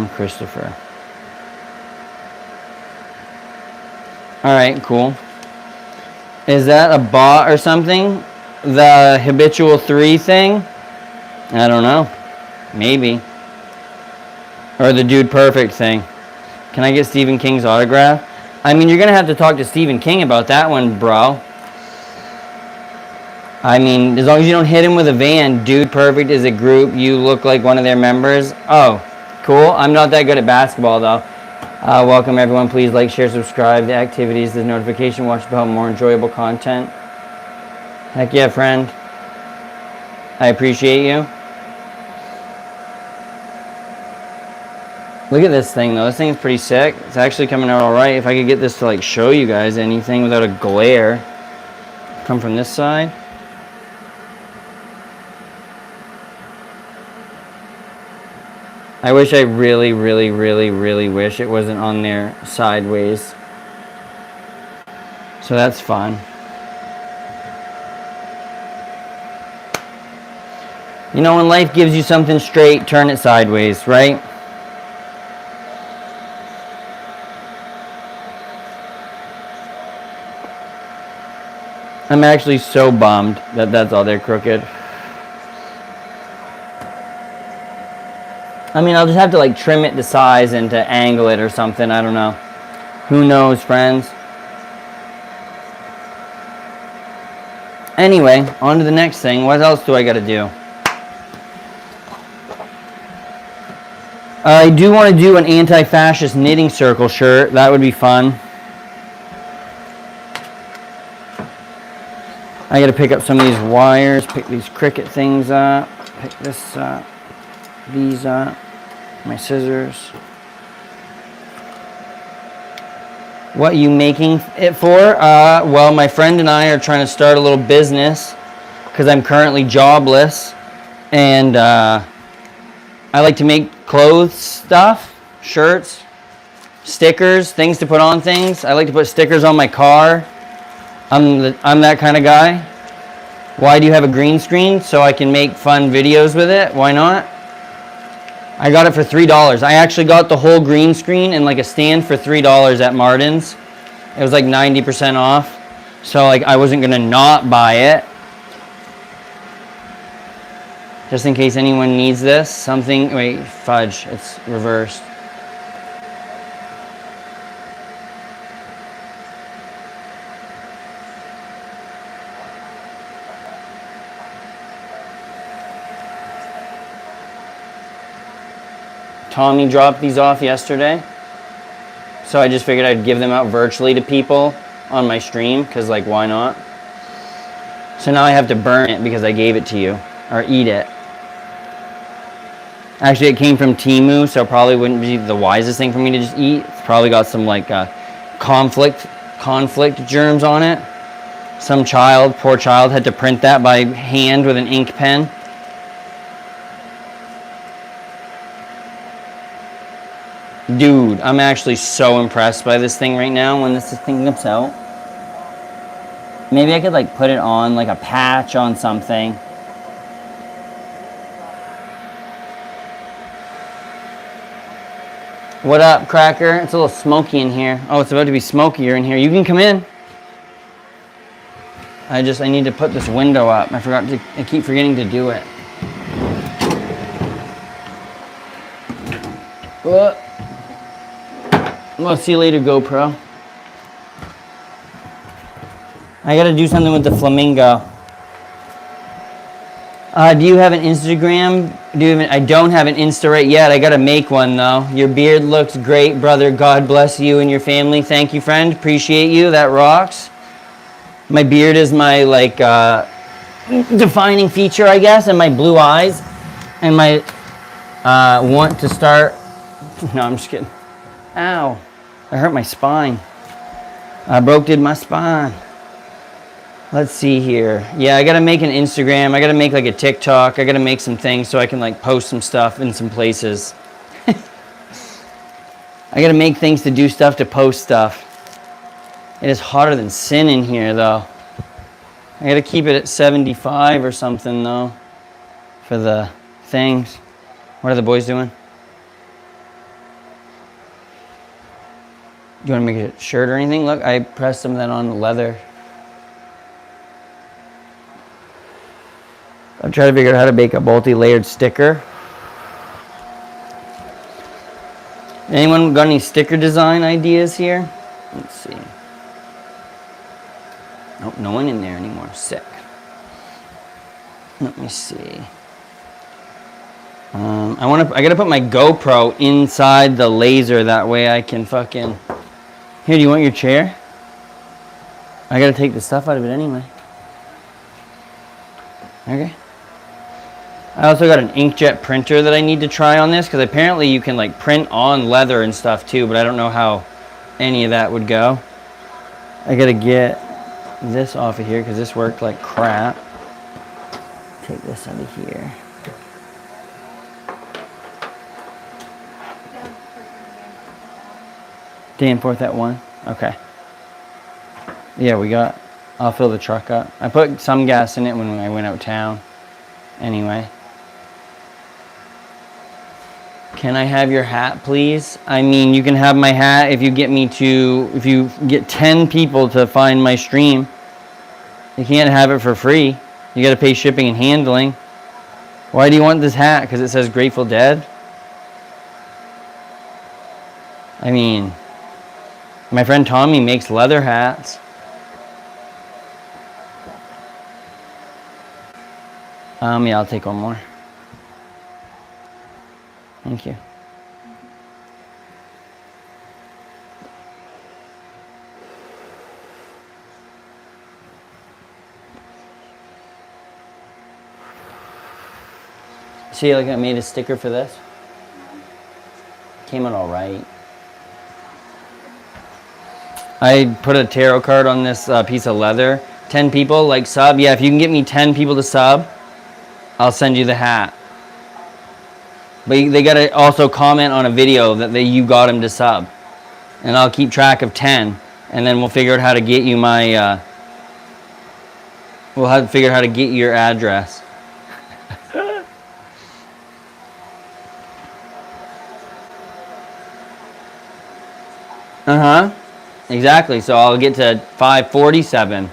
Lyam Christopher. Alright, cool. Is that a bot or something? The habitual 3 thing? I don't know. Maybe. Or the Dude Perfect thing. Can I get Stephen King's autograph? I mean, you're going to have to talk to Stephen King about that one, bro. I mean, as long as you don't hit him with a van. Dude Perfect is a group. You look like one of their members. Oh, cool. I'm not that good at basketball, though. Welcome, everyone. Please like, share, subscribe. The activities, the notification, watch about more enjoyable content. Heck yeah, friend. I appreciate you. Look at this thing, though. This thing's pretty sick. It's actually coming out all right. If I could get this to, like, show you guys anything without a glare. Come from this side. I wish I really wish it wasn't on there sideways. So that's fun. You know, when life gives you something straight, turn it sideways, right? I'm actually so bummed that that's all they're crooked. I mean, I'll just have to like trim it to size and to angle it or something. I don't know. Who knows, friends? Anyway, on to the next thing. What else do I got to do? I do want to do an anti-fascist knitting circle shirt. That would be fun. I got to pick up some of these wires, pick these Cricut things up, pick this up, these up, my scissors. What are you making it for? Well, my friend and I are trying to start a little business because I'm currently jobless, and I like to make clothes stuff, shirts, stickers, things to put on things. I like to put stickers on my car. I'm that kind of guy. Why do you have a green screen? So I can make fun videos with it. Why not? I got it for $3. I actually got the whole green screen and like a stand for $3 at Martin's. It was like 90% off. So like I wasn't gonna not buy it. Just in case anyone needs this. Something, wait, fudge, it's reversed. Tommy dropped these off yesterday, so I just figured I'd give them out virtually to people on my stream, because like why not? So now I have to burn it because I gave it to you, or eat it. Actually, it came from Temu, so probably wouldn't be the wisest thing for me to just eat. It's probably got some like conflict germs on it. Some child, poor child, had to print that by hand with an ink pen. Dude, I'm actually so impressed by this thing right now when this thing comes out. Maybe I could like put it on like a patch on something. What up, Cracker? It's a little smoky in here. Oh, it's about to be smokier in here. You can come in. I need to put this window up. I keep forgetting to do it. Well, see you later, GoPro. I gotta do something with the flamingo. Do you have an Instagram? I don't have an Insta right yet. I gotta make one though. Your beard looks great, brother. God bless you and your family. Thank you, friend. Appreciate you. That rocks. My beard is my like defining feature, I guess, and my blue eyes, and my want to start. No, I'm just kidding. Ow! I hurt my spine. I broke my spine. Let's see here. Yeah, I gotta make an Instagram. I gotta make like a TikTok. I gotta make some things so I can like post some stuff in some places. I gotta make things to do stuff to post stuff. It is hotter than sin in here though. I gotta keep it at 75 or something though for the things. What are the boys doing? Do you want to make a shirt or anything? Look, I pressed some of that on the leather. I'm trying to figure out how to make a multi-layered sticker. Anyone got any sticker design ideas here? Let's see. Nope, no one in there anymore. Sick. Let me see. I gotta put my GoPro inside the laser, that way I can fucking... Here, do you want your chair? I gotta take the stuff out of it anyway. Okay. I also got an inkjet printer that I need to try on this, because apparently you can like print on leather and stuff too, but I don't know how any of that would go. I gotta get this off of here because this worked like crap. Take this out of here. Danforth at 1? Okay. Yeah, I'll fill the truck up. I put some gas in it when I went out of town. Anyway. Can I have your hat, please? I mean, you can have my hat if you get 10 people to find my stream. You can't have it for free. You gotta pay shipping and handling. Why do you want this hat? Because it says Grateful Dead? I mean... My friend Tommy makes leather hats. Yeah, I'll take one more. Thank you. See, like I made a sticker for this. Came out all right. I put a tarot card on this piece of leather. 10 people, like sub. Yeah, if you can get me 10 people to sub, I'll send you the hat. But they got to also comment on a video that you got them to sub. And I'll keep track of 10. And then we'll figure out how to get you my... we'll have to figure out how to get your address. Uh-huh. Exactly, so I'll get to 547.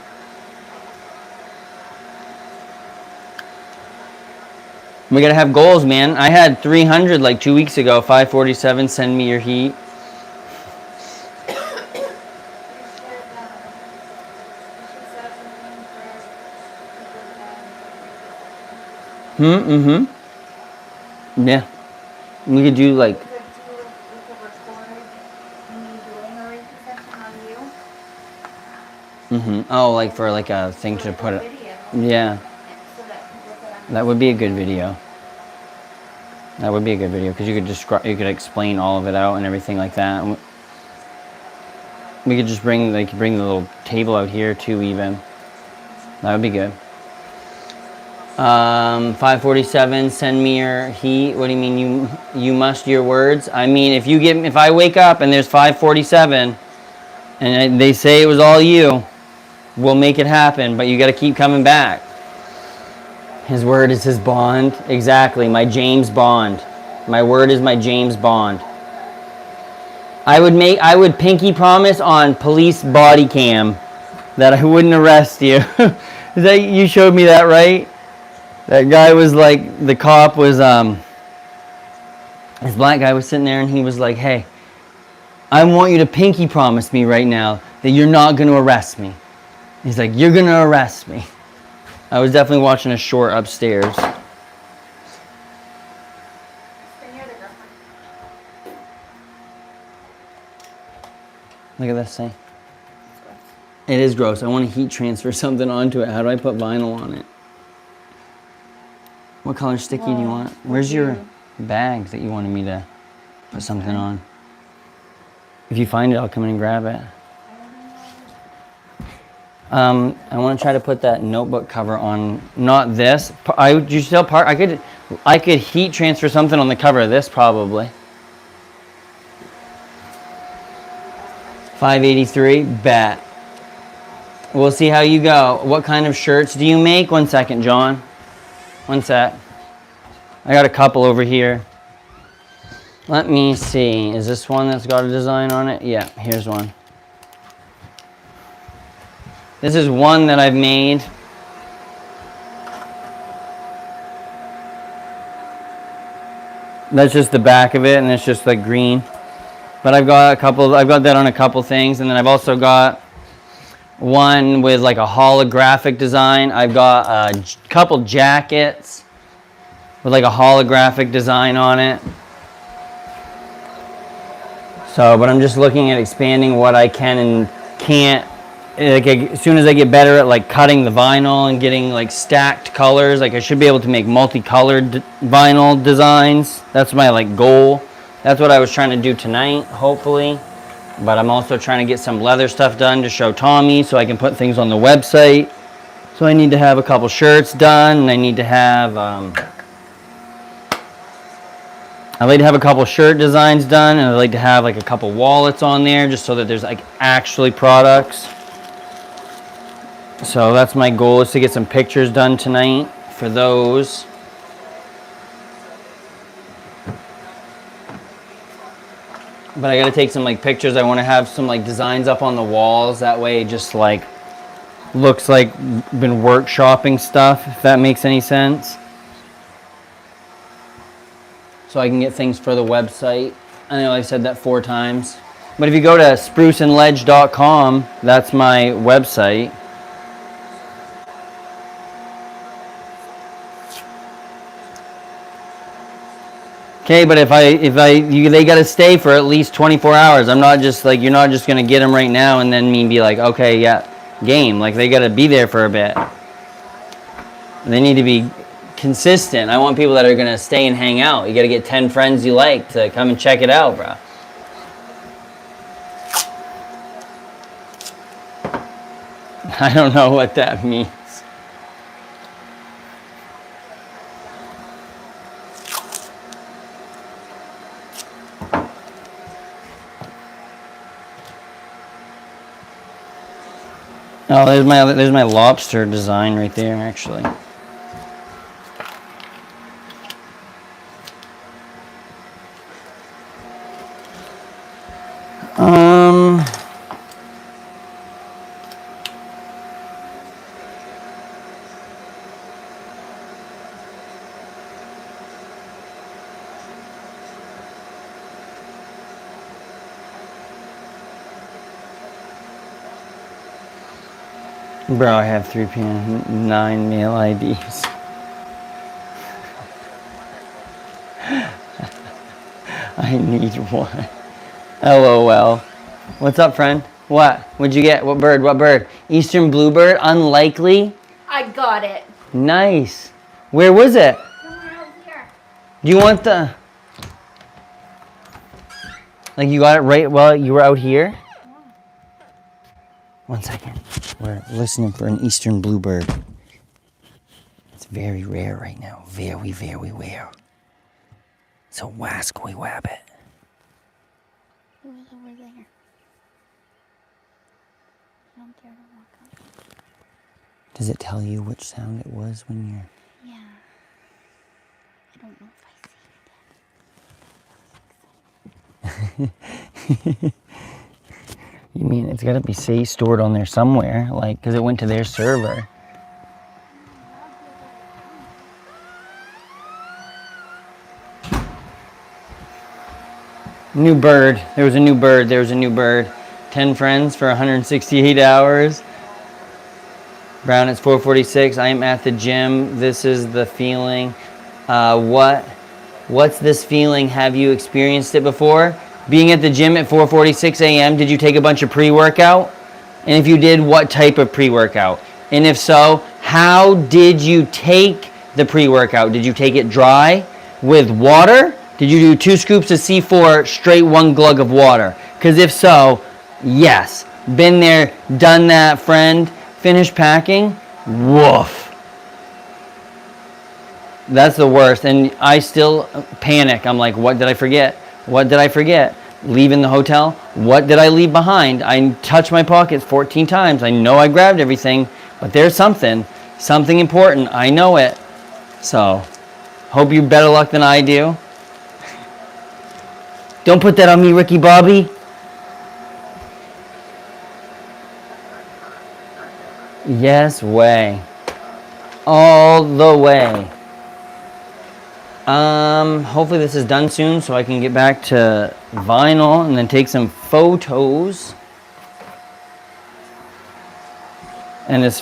We gotta have goals, man. I had 300 like 2 weeks ago. 547, send me your heat. Yeah. We could do like... Oh, like for like a thing to put it. Yeah. That would be a good video. That would be a good video because you could explain all of it out and everything like that. We could just bring the little table out here too even. That would be good. 547, send me your heat. What do you mean you must your words? I mean if I wake up and there's 547 and they say it was all you, we'll make it happen, but you got to keep coming back. His word is his bond. Exactly, my James Bond. My word is my James Bond. I would pinky promise on police body cam that I wouldn't arrest you. You showed me that, right? That guy was like, the cop was, this black guy was sitting there and he was like, hey, I want you to pinky promise me right now that you're not going to arrest me. He's like, you're going to arrest me. I was definitely watching a short upstairs. Look at this thing. It is gross. I want to heat transfer something onto it. How do I put vinyl on it? What color sticky do you want? Where's your bag that you wanted me to put something on? If you find it, I'll come in and grab it. I want to try to put that notebook cover on, not this. You still part. I could heat transfer something on the cover of this probably. 583, bet. We'll see how you go. What kind of shirts do you make? 1 second, John. 1 sec. I got a couple over here. Let me see. Is this one that's got a design on it? Yeah, here's one. This is one that I've made. That's just the back of it, and it's just like green. But I've got that on a couple things, and then I've also got one with like a holographic design. I've got a couple jackets with like a holographic design on it. So, but I'm just looking at expanding what I can and can't. Like, as soon as I get better at like cutting the vinyl and getting like stacked colors, like I should be able to make multicolored vinyl designs. That's my like goal. That's what I was trying to do tonight, hopefully. But I'm also trying to get some leather stuff done to show Tommy so I can put things on the website. So I need to have a couple shirts done, and I need to have I'd like to have a couple shirt designs done, and I'd like to have like a couple wallets on there just so that there's like actually products. So that's my goal, is to get some pictures done tonight for those. But I gotta take some like pictures. I want to have some like designs up on the walls. That way it just like looks like been workshopping stuff, if that makes any sense. So I can get things for the website. I know I said that 4 times. But if you go to spruceandledge.com, that's my website. Okay, but they got to stay for at least 24 hours. I'm not just like, you're not just going to get them right now and then me be like, okay, yeah, game. Like, they got to be there for a bit. They need to be consistent. I want people that are going to stay and hang out. You got to get 10 friends you like to come and check it out, bro. I don't know what that means. Oh, there's my lobster design right there, actually. Bro, I have 3 p.m. 9 mail IDs. I need one. LOL. What's up, friend? What? What'd you get? What bird? What bird? Eastern bluebird? Unlikely? I got it. Nice. Where was it? Somewhere out here. Do you want the... Like, you got it right while you were out here? 1 second. We're listening for an eastern bluebird. It's very rare right now. Very, very rare. It's a wascoy wabbit. It was over there. I don't care to walk up. Does it tell you which sound it was when you're... Yeah. I don't know if I see it. You mean it's got to be stored on there somewhere, like, because it went to their server. New bird. There was a new bird. There was a new bird. 10 friends for 168 hours. Brown, it's 4:46. I am at the gym. This is the feeling. What's this feeling? Have you experienced it before? Being at the gym at 4:46 a.m., did you take a bunch of pre-workout? And if you did, what type of pre-workout? And if so, how did you take the pre-workout? Did you take it dry with water? Did you do 2 scoops of C4 straight 1 glug of water? Because if so, yes. Been there, done that, friend. finish packing, woof. That's the worst. And I still panic. I'm like, what did I forget? What did I forget? Leaving the hotel, what did I leave behind? I touched my pockets 14 times. I know I grabbed everything, but there's something important. I know it. So, hope you better luck than I do. Don't put that on me, Ricky Bobby. Yes way. All the way. Hopefully this is done soon so I can get back to vinyl and then take some photos. And this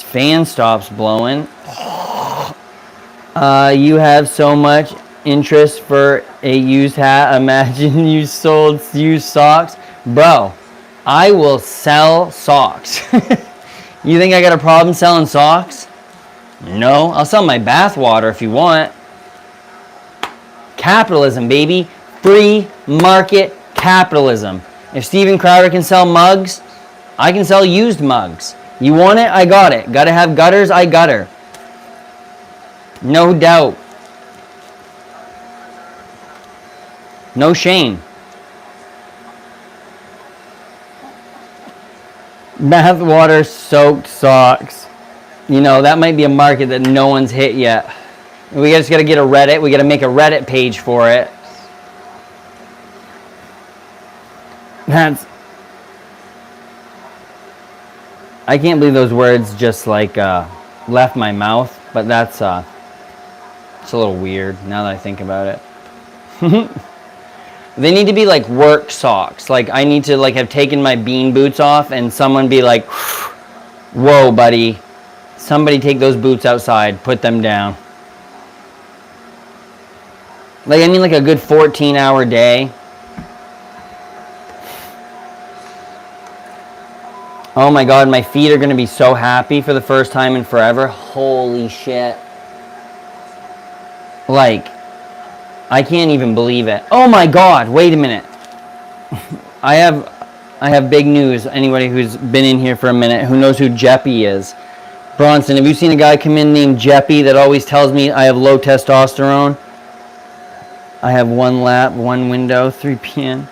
fan stops blowing. You have so much interest for a used hat. Imagine you sold used socks. Bro, I will sell socks. You think I got a problem selling socks? No, I'll sell my bath water if you want. Capitalism, baby. Free market capitalism. If Steven Crowder can sell mugs, I can sell used mugs. You want it? I got it. Gotta have gutters? I gutter. No doubt. No shame. Bathwater soaked socks. You know, that might be a market that no one's hit yet. We just got to get a Reddit. We got to make a Reddit page for it. I can't believe those words just like left my mouth, but that's it's a little weird now that I think about it. They need to be like work socks. Like I need to like have taken my bean boots off and someone be like, "Whoa, buddy. Somebody take those boots outside, put them down." Like, I mean, like a good 14-hour day. Oh my God, my feet are going to be so happy for the first time in forever. Holy shit. Like, I can't even believe it. Oh my God, wait a minute. I have big news. Anybody who's been in here for a minute who knows who Jeppy is. Bronson, have you seen a guy come in named Jeppy that always tells me I have low testosterone? I have one lap, one window, 3 p.m.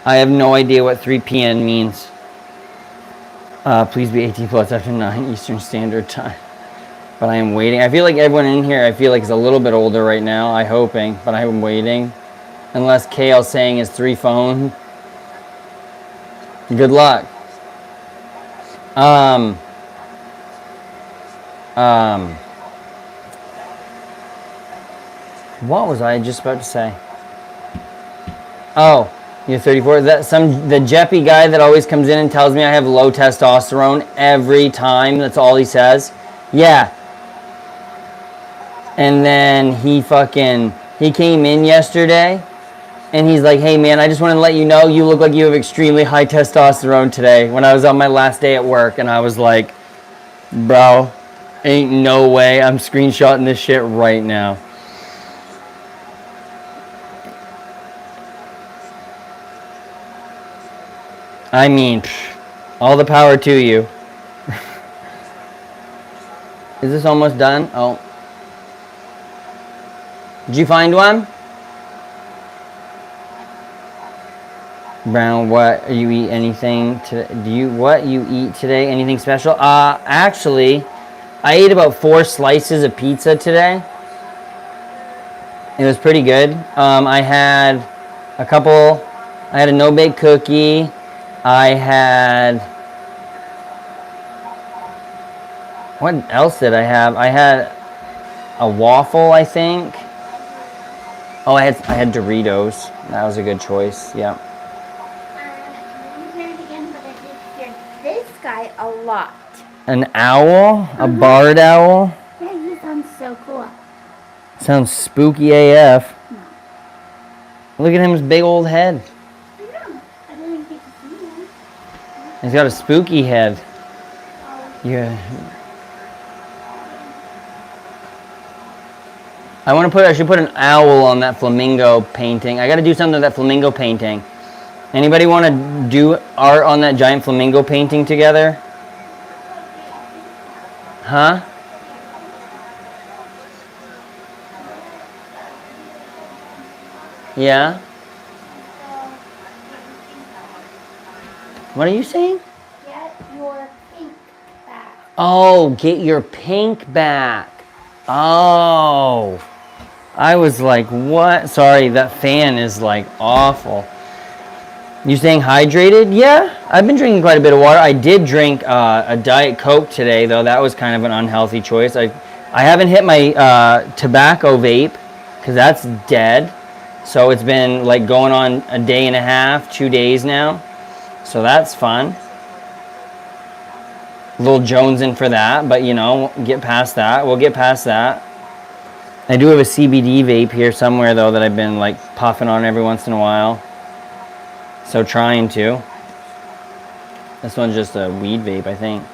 I have no idea what 3 p.m. means. Please be 18 plus after 9 Eastern Standard Time. But I am waiting. I feel like everyone in here, I feel like is a little bit older right now. I'm hoping, but I'm waiting. Unless KL saying his 3 phone. Good luck. What was I just about to say? Oh, you're 34. Is that the Jeppy guy that always comes in and tells me I have low testosterone every time? That's all he says. Yeah. And then he came in yesterday and he's like, "Hey man, I just wanted to let you know you look like you have extremely high testosterone today," when I was on my last day at work. And I was like, bro, ain't no way. I'm screenshotting this shit right now. I mean, all the power to you. Is this almost done? Oh. Did you find one? Brown, what you eat anything to what you eat today? Anything special? Actually, I ate about 4 slices of pizza today. It was pretty good. I had a no-bake cookie. I had, what else did I have? I had a waffle, I think. Oh, I had Doritos. That was a good choice. Yeah. I didn't hear it again, but I did hear this guy a lot. An owl? A barred owl? Yeah, he sounds so cool. Sounds spooky AF. No. Look at his big old head. I know. I didn't get to see him. He's got a spooky head. Yeah. I should put an owl on that flamingo painting. I gotta do something with that flamingo painting. Anybody want to do art on that giant flamingo painting together? Huh? Yeah? What are you saying? Get your pink back. Oh, get your pink back. Oh. I was like, what? Sorry, that fan is like awful. You staying hydrated? Yeah, I've been drinking quite a bit of water. I did drink a Diet Coke today, though. That was kind of an unhealthy choice. I haven't hit my tobacco vape because that's dead. So it's been like going on a day and a half, 2 days now. So that's fun. A little jonesing for that, but you know, get past that. We'll get past that. I do have a CBD vape here somewhere, though, that I've been like puffing on every once in a while. So trying to. This one's just a weed vape, I think.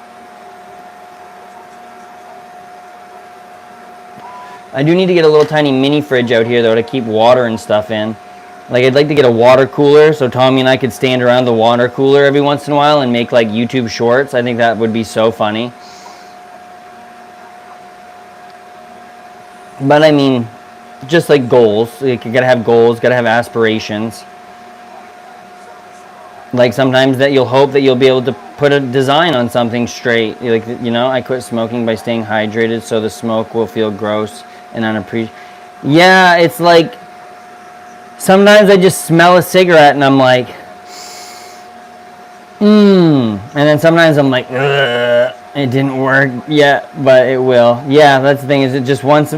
I do need to get a little tiny mini fridge out here, though, to keep water and stuff in. Like, I'd like to get a water cooler so Tommy and I could stand around the water cooler every once in a while and make like YouTube shorts. I think that would be so funny. But I mean, just like goals. Like, you gotta have goals, gotta have aspirations. Like sometimes that you'll hope that you'll be able to put a design on something straight. Like, you know, I quit smoking by staying hydrated so the smoke will feel gross and unappreciated. Yeah, it's like sometimes I just smell a cigarette and I'm like, and then sometimes I'm like, ugh, it didn't work yet, but it will. Yeah, that's the thing, is it just once,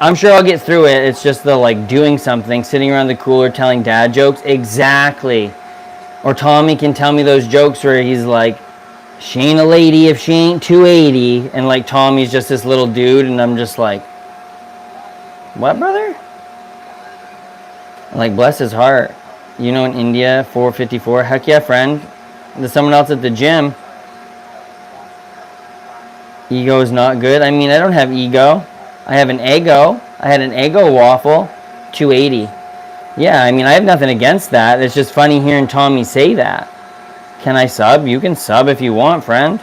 I'm sure I'll get through it. It's just the like doing something, sitting around the cooler telling dad jokes. Exactly. Or Tommy can tell me those jokes where he's like, she ain't a lady if she ain't 280. And like Tommy's just this little dude and I'm just like, what, brother? Like, bless his heart. You know, in India, 454. Heck yeah, friend. There's someone else at the gym. Ego is not good. I mean, I don't have ego. I have an ego. I had an Eggo waffle, 280. Yeah, I mean, I have nothing against that. It's just funny hearing Tommy say that. Can I sub? You can sub if you want, friend.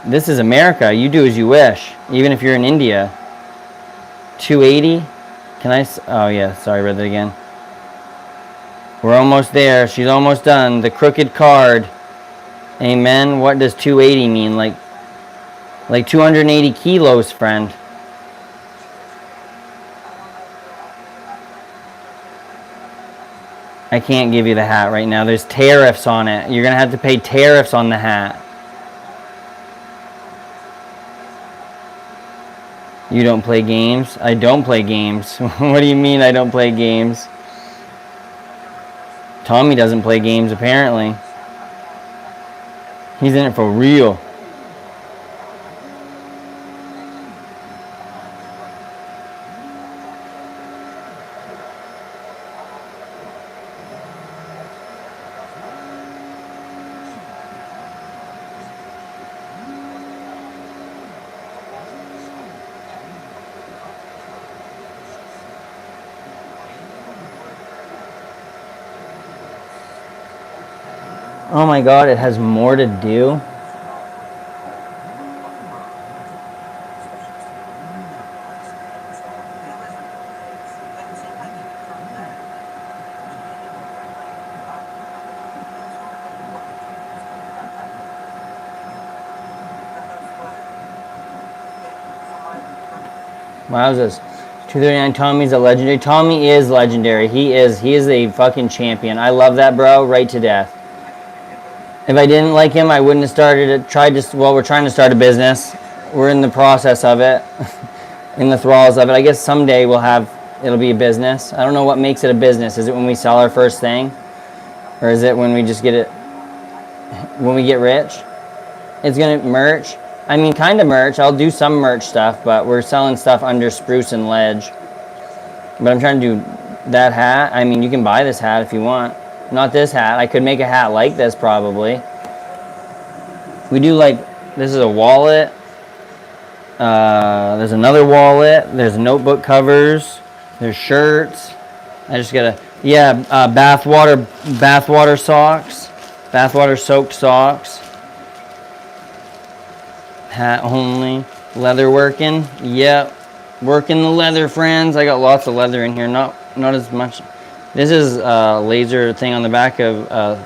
This is America. You do as you wish, even if you're in India. 280. Can I? Oh, yeah. Sorry, I read that again. We're almost there. She's almost done. The crooked card. Amen. What does 280 mean? Like 280 kilos, friend. I can't give you the hat right now. There's tariffs on it. You're going to have to pay tariffs on the hat. You don't play games? I don't play games. What do you mean I don't play games? Tommy doesn't play games, apparently. He's in it for real. Oh my god, it has more to do. Wow, this 239. Tommy's a legendary. Tommy is legendary. He is a fucking champion. I love that bro right to death. If I didn't like him, I wouldn't have started it. Well, we're trying to start a business. We're in the process of it, in the thralls of it. I guess someday it'll be a business. I don't know what makes it a business. Is it when we sell our first thing? Or is it when we just get it, when we get rich? It's gonna merch. I mean, kind of merch. I'll do some merch stuff, but we're selling stuff under Spruce and Ledge. But I'm trying to do that hat. I mean, you can buy this hat if you want. Not this hat. I could make a hat like this probably. We do like, this is a wallet. There's another wallet. There's notebook covers. There's shirts. I just gotta, yeah, bathwater socks. Bathwater soaked socks. Hat only. Leather working. Yep. Working the leather, friends. I got lots of leather in here. Not as much. This is a laser thing on the back of a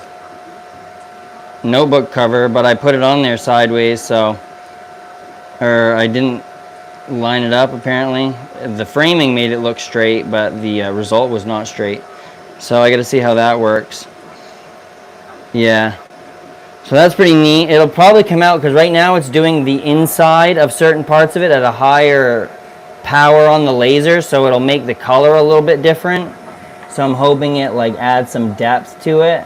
notebook cover, but I put it on there sideways, so, or I didn't line it up apparently. The framing made it look straight, but the result was not straight. So I got to see how that works. Yeah. So that's pretty neat. It'll probably come out because right now it's doing the inside of certain parts of it at a higher power on the laser, so it'll make the color a little bit different. So I'm hoping it like adds some depth to it.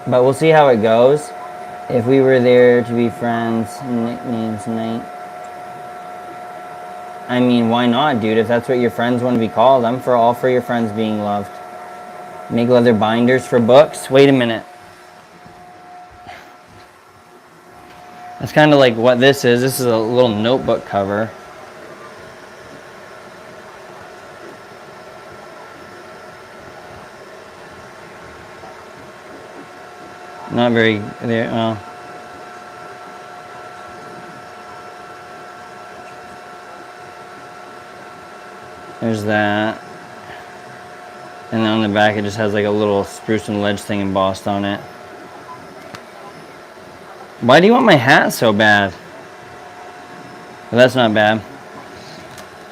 But we'll see how it goes. If we were there to be friends, nicknames night. I mean, why not, dude? If that's what your friends want to be called, I'm all for your friends being loved. Make leather binders for books. Wait a minute. That's kind of like what this is. This is a little notebook cover. Not very there. Well. There's that. And then on the back it just has like a little spruce and ledge thing embossed on it. Why do you want my hat so bad? Well, that's not bad.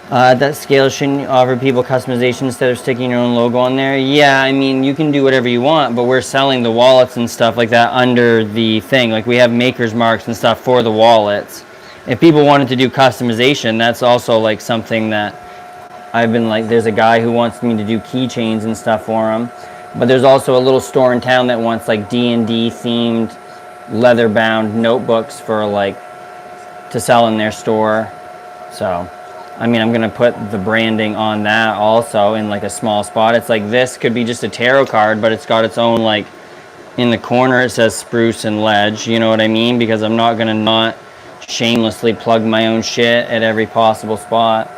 That scale shouldn't offer people customization instead of sticking your own logo on there. Yeah, I mean, you can do whatever you want, but we're selling the wallets and stuff like that under the thing. Like we have maker's marks and stuff for the wallets. If people wanted to do customization, that's also like something that I've been like, there's a guy who wants me to do keychains and stuff for him. But there's also a little store in town that wants like D&D themed leather bound notebooks for like to sell in their store. So I mean, I'm gonna put the branding on that also in like a small spot. It's like this could be just a tarot card, but it's got its own like, in the corner it says spruce and ledge, you know what I mean? Because I'm not gonna not shamelessly plug my own shit at every possible spot.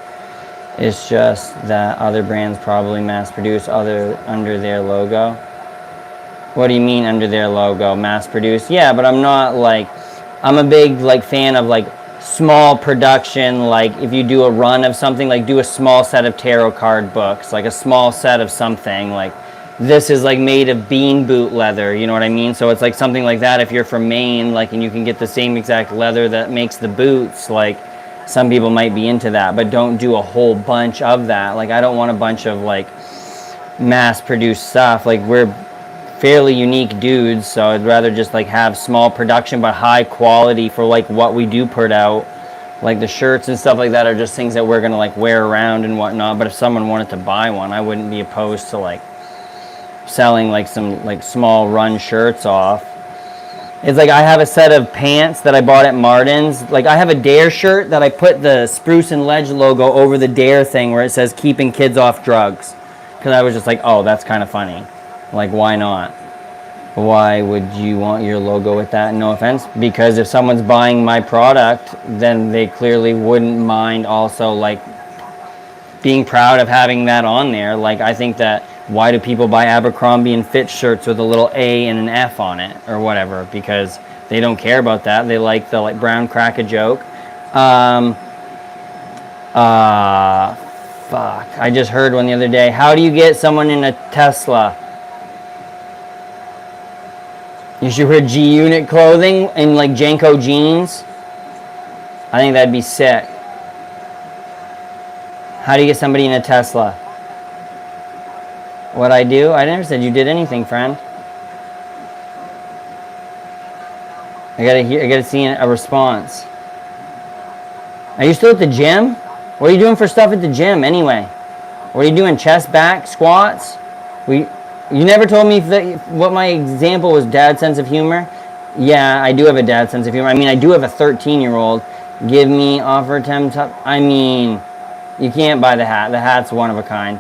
It's just that other brands probably mass produce under their logo. What do you mean under their logo? Mass produce? Yeah, but I'm not like, I'm a big like fan of like small production. Like if you do a run of something, like do a small set of tarot card books, like a small set of something. Like this is like made of bean boot leather, you know what I mean? So it's like something like that if you're from Maine, like, and you can get the same exact leather that makes the boots, like some people might be into that, but don't do a whole bunch of that. Like I don't want a bunch of like mass produced stuff. Like we're fairly unique dudes, so I'd rather just like have small production but high quality for like what we do put out. Like the shirts and stuff like that are just things that we're gonna like wear around and whatnot. But if someone wanted to buy one, I wouldn't be opposed to like selling like some like small run shirts off. It's like I have a set of pants that I bought at Martin's. Like I have a Dare shirt that I put the Spruce and Ledge logo over the Dare thing where it says keeping kids off drugs. Because I was just like, oh, that's kind of funny. Like, why not? Why would you want your logo with that? No offense. Because if someone's buying my product, then they clearly wouldn't mind also like being proud of having that on there. Like I think that, why do people buy Abercrombie and Fitch shirts with a little A and an F on it or whatever? Because they don't care about that. They like the like brown crack a joke. Fuck. I just heard one the other day. How do you get someone in a Tesla? You should wear G-Unit clothing and like Janko jeans. I think that'd be sick. How do you get somebody in a Tesla? What I do? I never said you did anything, friend. I gotta see a response. Are you still at the gym? What are you doing for stuff at the gym anyway? What are you doing? Chest, back, squats? You never told me what my example was. Dad's sense of humor. Yeah, I do have a dad's sense of humor. I mean, I do have a 13-year-old. Give me offer 10 top. I mean, you can't buy the hat. The hat's one of a kind.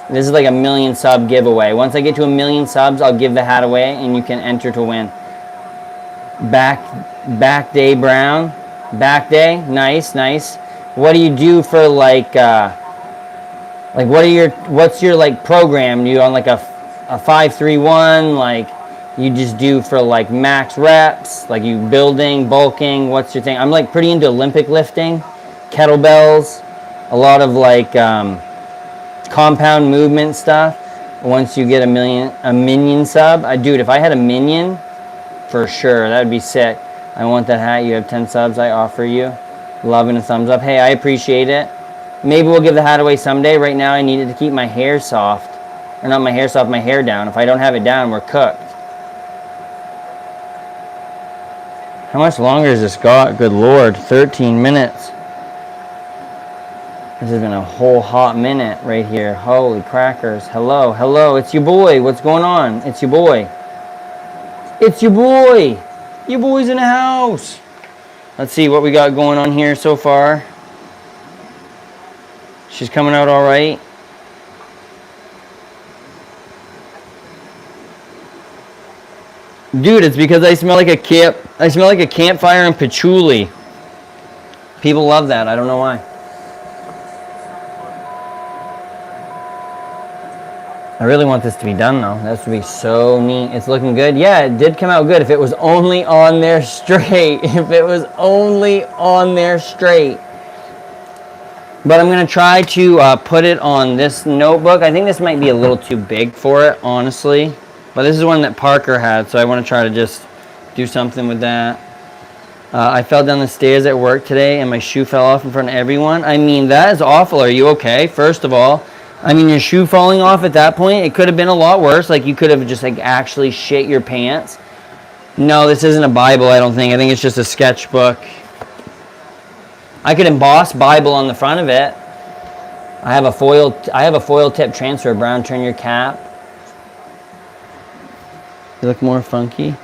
This is like a 1,000,000 sub giveaway. Once I get to 1,000,000 subs, I'll give the hat away and you can enter to win. Back day Brown. Back day. Nice, nice. What do you do for like what's your like program? You on like a 5-3-1, like you just do for like max reps, like you building, bulking, what's your thing? I'm like pretty into Olympic lifting, kettlebells, a lot of like compound movement stuff. Once you get a minion sub, dude, if I had a minion, for sure, that would be sick. I want that hat. You have 10 subs. I offer you. Love and a thumbs up. Hey, I appreciate it. Maybe we'll give the hat away someday. Right now, I need it to keep my hair soft. Or not my hair soft, my hair down. If I don't have it down, we're cooked. How much longer has this got? Good Lord, 13 minutes. This has been a whole hot minute right here. Holy crackers. Hello, hello, it's your boy. What's going on? It's your boy. It's your boy. Your boy's in the house. Let's see what we got going on here so far. She's coming out all right. Dude, it's because I smell like a campfire and patchouli. People love that. I don't know why. I really want this to be done though. That would be so neat. It's looking good. Yeah, it did come out good. If it was only on there straight. If it was only on there straight. But I'm going to try to put it on this notebook. I think this might be a little too big for it, honestly. But this is one that Parker had, so I want to try to just do something with that. I fell down the stairs at work today and my shoe fell off in front of everyone. I mean, that is awful. Are you okay? First of all, I mean, your shoe falling off at that point, it could have been a lot worse. Like, you could have just, like, actually shit your pants. No, this isn't a Bible, I don't think. I think it's just a sketchbook. I could emboss Bible on the front of it. I have a foil tip transfer. Brown, turn your cap. You look more funky.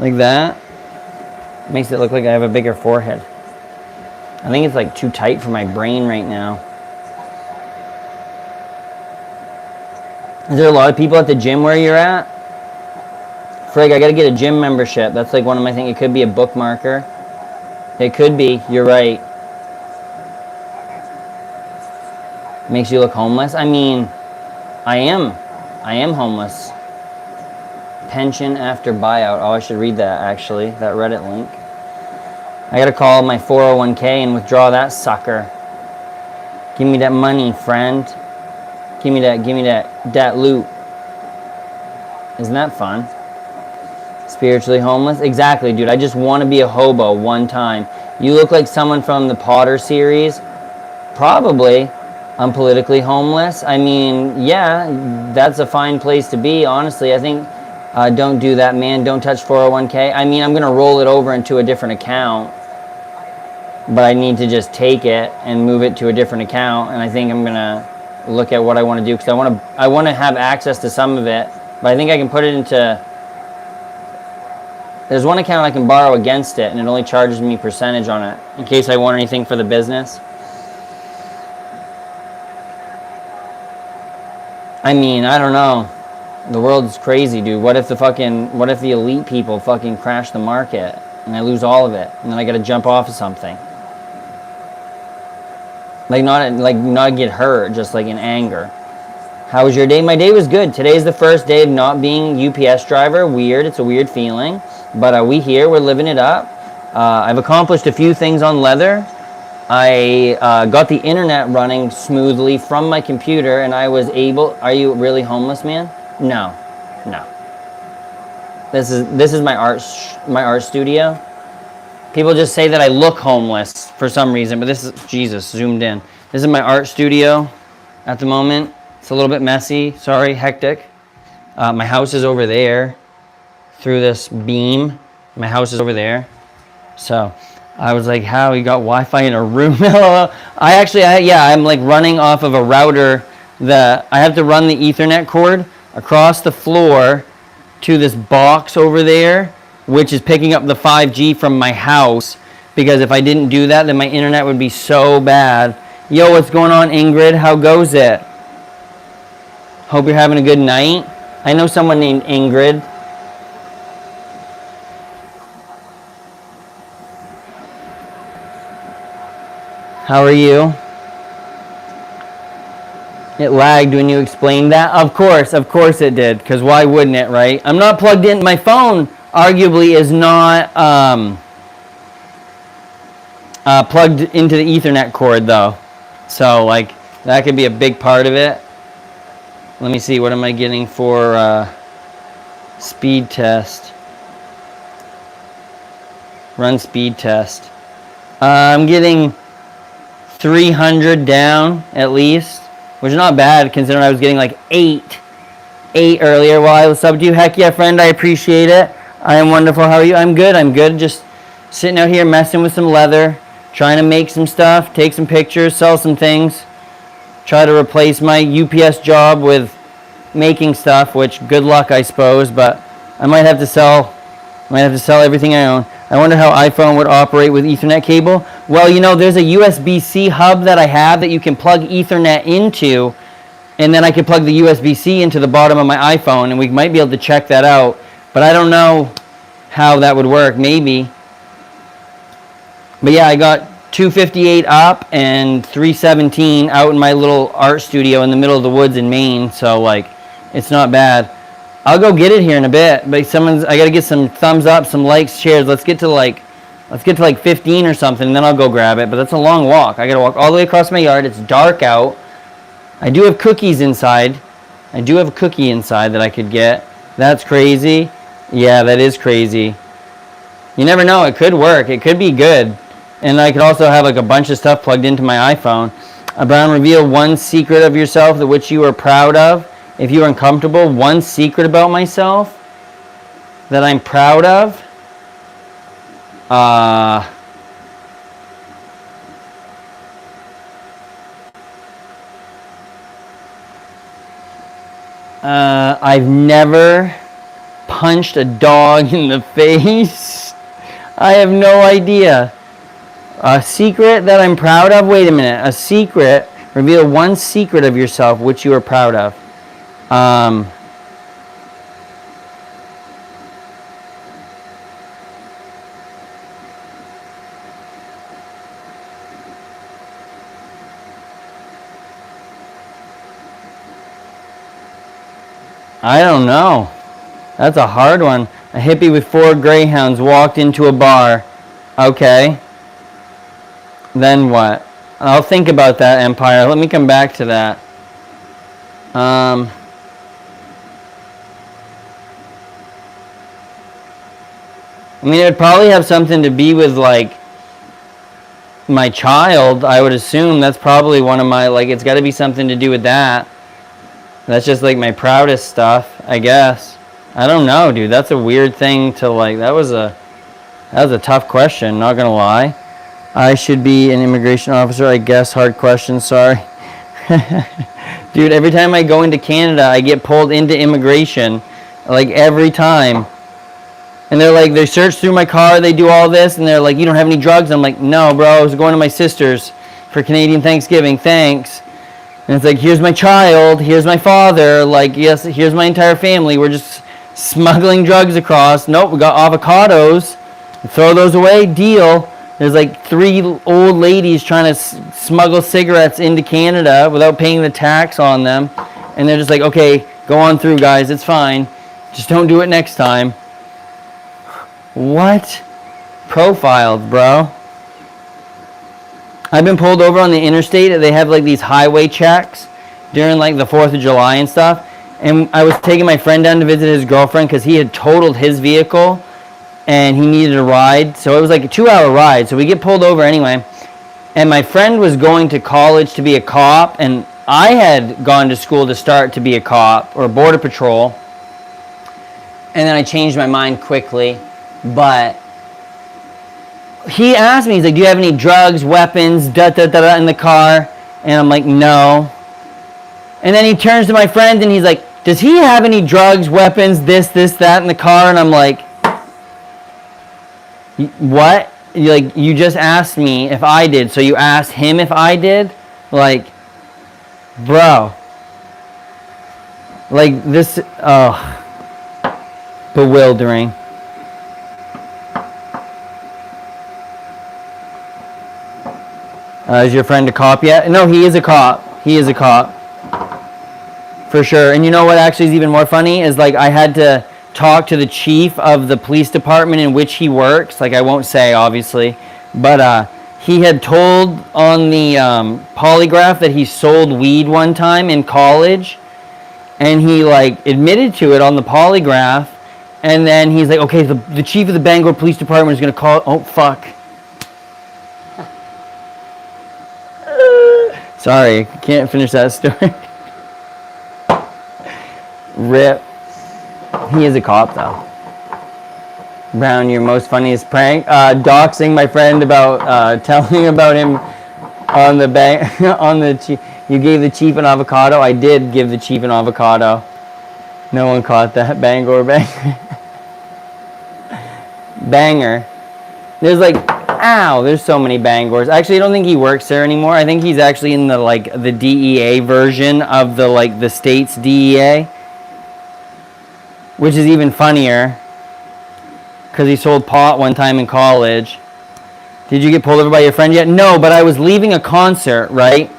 Like that. Makes it look like I have a bigger forehead. I think it's like too tight for my brain right now. Is there a lot of people at the gym where you're at? Frig, I gotta get a gym membership. That's like one of my things. It could be a bookmarker. It could be. You're right. Makes you look homeless? I mean, I am homeless. Pension after buyout. Oh, I should read that actually. That Reddit link. I gotta call my 401k and withdraw that sucker. Give me that money, friend. Give me that loot. Isn't that fun? Spiritually homeless? Exactly, dude. I just want to be a hobo one time. You look like someone from the Potter series. Probably. I'm politically homeless. I mean, yeah, that's a fine place to be, honestly. I think, don't do that, man. Don't touch 401k. I mean, I'm going to roll it over into a different account. But I need to just take it and move it to a different account. And I think I'm going to look at what I want to do. Because I want to have access to some of it. But I think I can put it into... There's one account I can borrow against it. And it only charges me percentage on it. In case I want anything for the business. I mean, I don't know. The world's crazy, dude. What if the elite people fucking crash the market and I lose all of it and then I gotta jump off of something? Not get hurt, just like in anger. How was your day? My day was good. Today's the first day of not being UPS driver. Weird. It's a weird feeling. But we're living it up. I've accomplished a few things on leather. I got the internet running smoothly from my computer, and I was able... Are you really homeless, man? No. This is my art studio. People just say that I look homeless for some reason, but this is... Jesus, zoomed in. This is my art studio at the moment. It's a little bit messy. Sorry, hectic. My house is over there through this beam. My house is over there. So... I was like, how? You got Wi-Fi in a room? I'm like running off of a router. I have to run the Ethernet cord across the floor to this box over there, which is picking up the 5G from my house. Because if I didn't do that, then my internet would be so bad. Yo, what's going on, Ingrid? How goes it? Hope you're having a good night. I know someone named Ingrid. How are you? It lagged when you explained that. Of course it did. Because why wouldn't it, right? I'm not plugged in. My phone, arguably, is not plugged into the Ethernet cord, though. So, like, that could be a big part of it. Let me see. What am I getting for speed test? Run speed test. I'm getting 300 down, at least. Which is not bad, considering I was getting like 8 earlier while I was subbed to you. Heck yeah, friend, I appreciate it. I am wonderful. How are you? I'm good. Just sitting out here messing with some leather, trying to make some stuff, take some pictures, sell some things, try to replace my UPS job with making stuff, which good luck, I suppose, but I might have to sell everything I own. I wonder how iPhone would operate with Ethernet cable. Well, you know, there's a USB-C hub that I have that you can plug Ethernet into, and then I can plug the USB-C into the bottom of my iPhone, and we might be able to check that out. But I don't know how that would work. Maybe. But yeah, I got 258 up and 317 out in my little art studio in the middle of the woods in Maine. So, like, it's not bad. I'll go get it here in a bit, but I gotta get some thumbs up, some likes, shares. Let's get to like 15 or something, and then I'll go grab it. But that's a long walk. I gotta walk all the way across my yard. It's dark out. I do have cookies inside. I do have a cookie inside that I could get. That's crazy. Yeah, that is crazy. You never know. It could work. It could be good. And I could also have like a bunch of stuff plugged into my iPhone. Brown, reveal one secret of yourself that which you are proud of. If you are uncomfortable, one secret about myself that I'm proud of. I've never punched a dog in the face. I have no idea. A secret that I'm proud of? Wait a minute. A secret. Reveal one secret of yourself which you are proud of. I don't know. That's a hard one. A hippie with 4 greyhounds walked into a bar. Okay. Then what? I'll think about that, Empire. Let me come back to that. I mean, it would probably have something to be with, like, my child, I would assume. That's probably one of my, like, it's got to be something to do with that. That's just, like, my proudest stuff, I guess. I don't know, dude. That's a weird thing to, like, that was a tough question, not gonna lie. I should be an immigration officer, I guess. Hard question, sorry. Dude, every time I go into Canada, I get pulled into immigration, like, every time. And they're like, they search through my car, they do all this, and they're like, you don't have any drugs? I'm like, no, bro, I was going to my sister's for Canadian Thanksgiving, thanks. And it's like, here's my child, here's my father, like, yes, here's my entire family. We're just smuggling drugs across. Nope, we got avocados. Throw those away, deal. There's like 3 old ladies trying to smuggle cigarettes into Canada without paying the tax on them. And they're just like, okay, go on through, guys, it's fine. Just don't do it next time. What? Profiled, bro. I've been pulled over on the interstate. They have like these highway checks during like the 4th of July and stuff. And I was taking my friend down to visit his girlfriend because he had totaled his vehicle and he needed a ride. So it was like a 2-hour ride. So we get pulled over anyway. And my friend was going to college to be a cop. And I had gone to school to start to be a cop or border patrol. And then I changed my mind quickly. But he asked me, he's like, do you have any drugs, weapons, in the car? And I'm like, no. And then he turns to my friend and he's like, does he have any drugs, weapons, this, that in the car? And I'm like, what? Like, you just asked me if I did, so you asked him if I did? Like, bro. Like, this, bewildering. Is your friend a cop yet? No, he is a cop. He is a cop. For sure. And you know what actually is even more funny is like I had to talk to the chief of the police department in which he works. Like I won't say obviously, but he had told on the polygraph that he sold weed one time in college, and he like admitted to it on the polygraph. And then he's like, okay, the chief of the Bangor Police Department is gonna call. Oh fuck. Sorry, can't finish that story. Rip. He is a cop though. Brown, your most funniest prank? Doxing my friend about telling about him on the bank on the chief. You gave the chief an avocado. I did give the chief an avocado. No one caught that. Bangor banger. Banger. There's like, ow. There's so many Bangors. Actually, I don't think he works there anymore. I think he's actually in the like the DEA version of the like the state's DEA. Which is even funnier, because he sold pot one time in college. Did you get pulled over by your friend yet? No, but I was leaving a concert, right?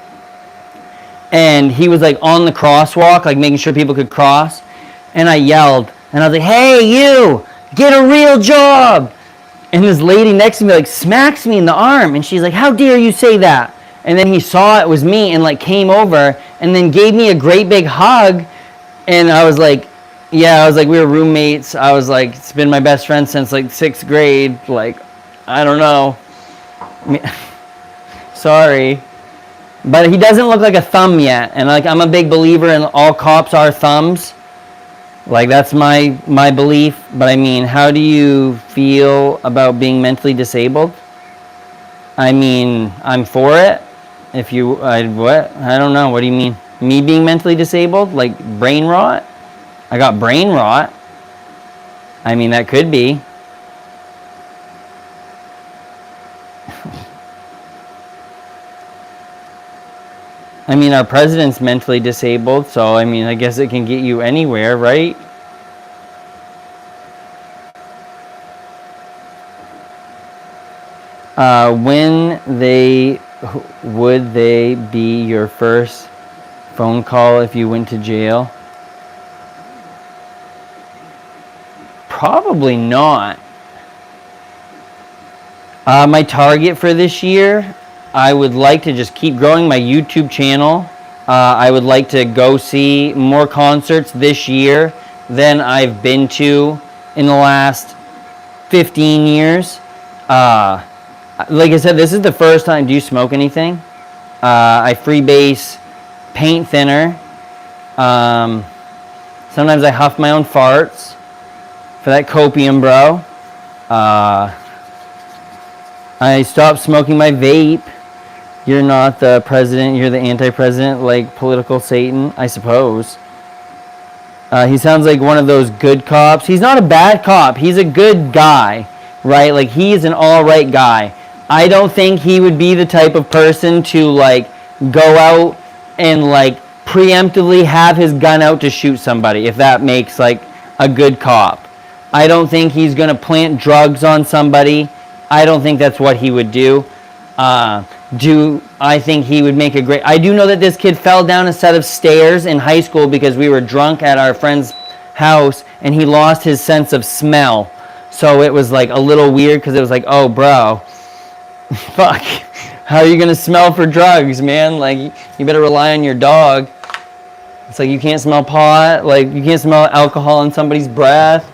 And he was like on the crosswalk, like making sure people could cross. And I yelled, and I was like, hey, you, get a real job. And this lady next to me like smacks me in the arm, and she's like, how dare you say that? And then he saw it was me and like came over and then gave me a great big hug. And I was like, yeah, I was like, we were roommates. I was like, it's been my best friend since like 6th grade. Like, I don't know. Sorry. But he doesn't look like a thumb yet. And like, I'm a big believer in all cops are thumbs. Like, that's my belief. But I mean, how do you feel about being mentally disabled? I mean, I'm for it. If you, what? I don't know. What do you mean? Me being mentally disabled? Like brain rot? I got brain rot. I mean, that could be. I mean, our president's mentally disabled, so I mean, I guess it can get you anywhere, right? Would they be your first phone call if you went to jail? Probably not. My target for this year, I would like to just keep growing my YouTube channel. I would like to go see more concerts this year than I've been to in the last 15 years. Like I said, this is the first time. Do you smoke anything? I freebase paint thinner. Sometimes I huff my own farts. For that copium, bro. I stopped smoking my vape. You're not the president, you're the anti-president, like political Satan, I suppose. He sounds like one of those good cops. He's not a bad cop. He's a good guy, right? Like, he's an all-right guy. I don't think he would be the type of person to, like, go out and, like, preemptively have his gun out to shoot somebody, if that makes, like, a good cop. I don't think he's going to plant drugs on somebody. I don't think that's what he would do. I think he would make a great... I do know that this kid fell down a set of stairs in high school because we were drunk at our friend's house, and he lost his sense of smell. So it was like a little weird because it was like, oh, bro, fuck. How are you going to smell for drugs, man? Like, you better rely on your dog. It's like you can't smell pot. Like, you can't smell alcohol in somebody's breath.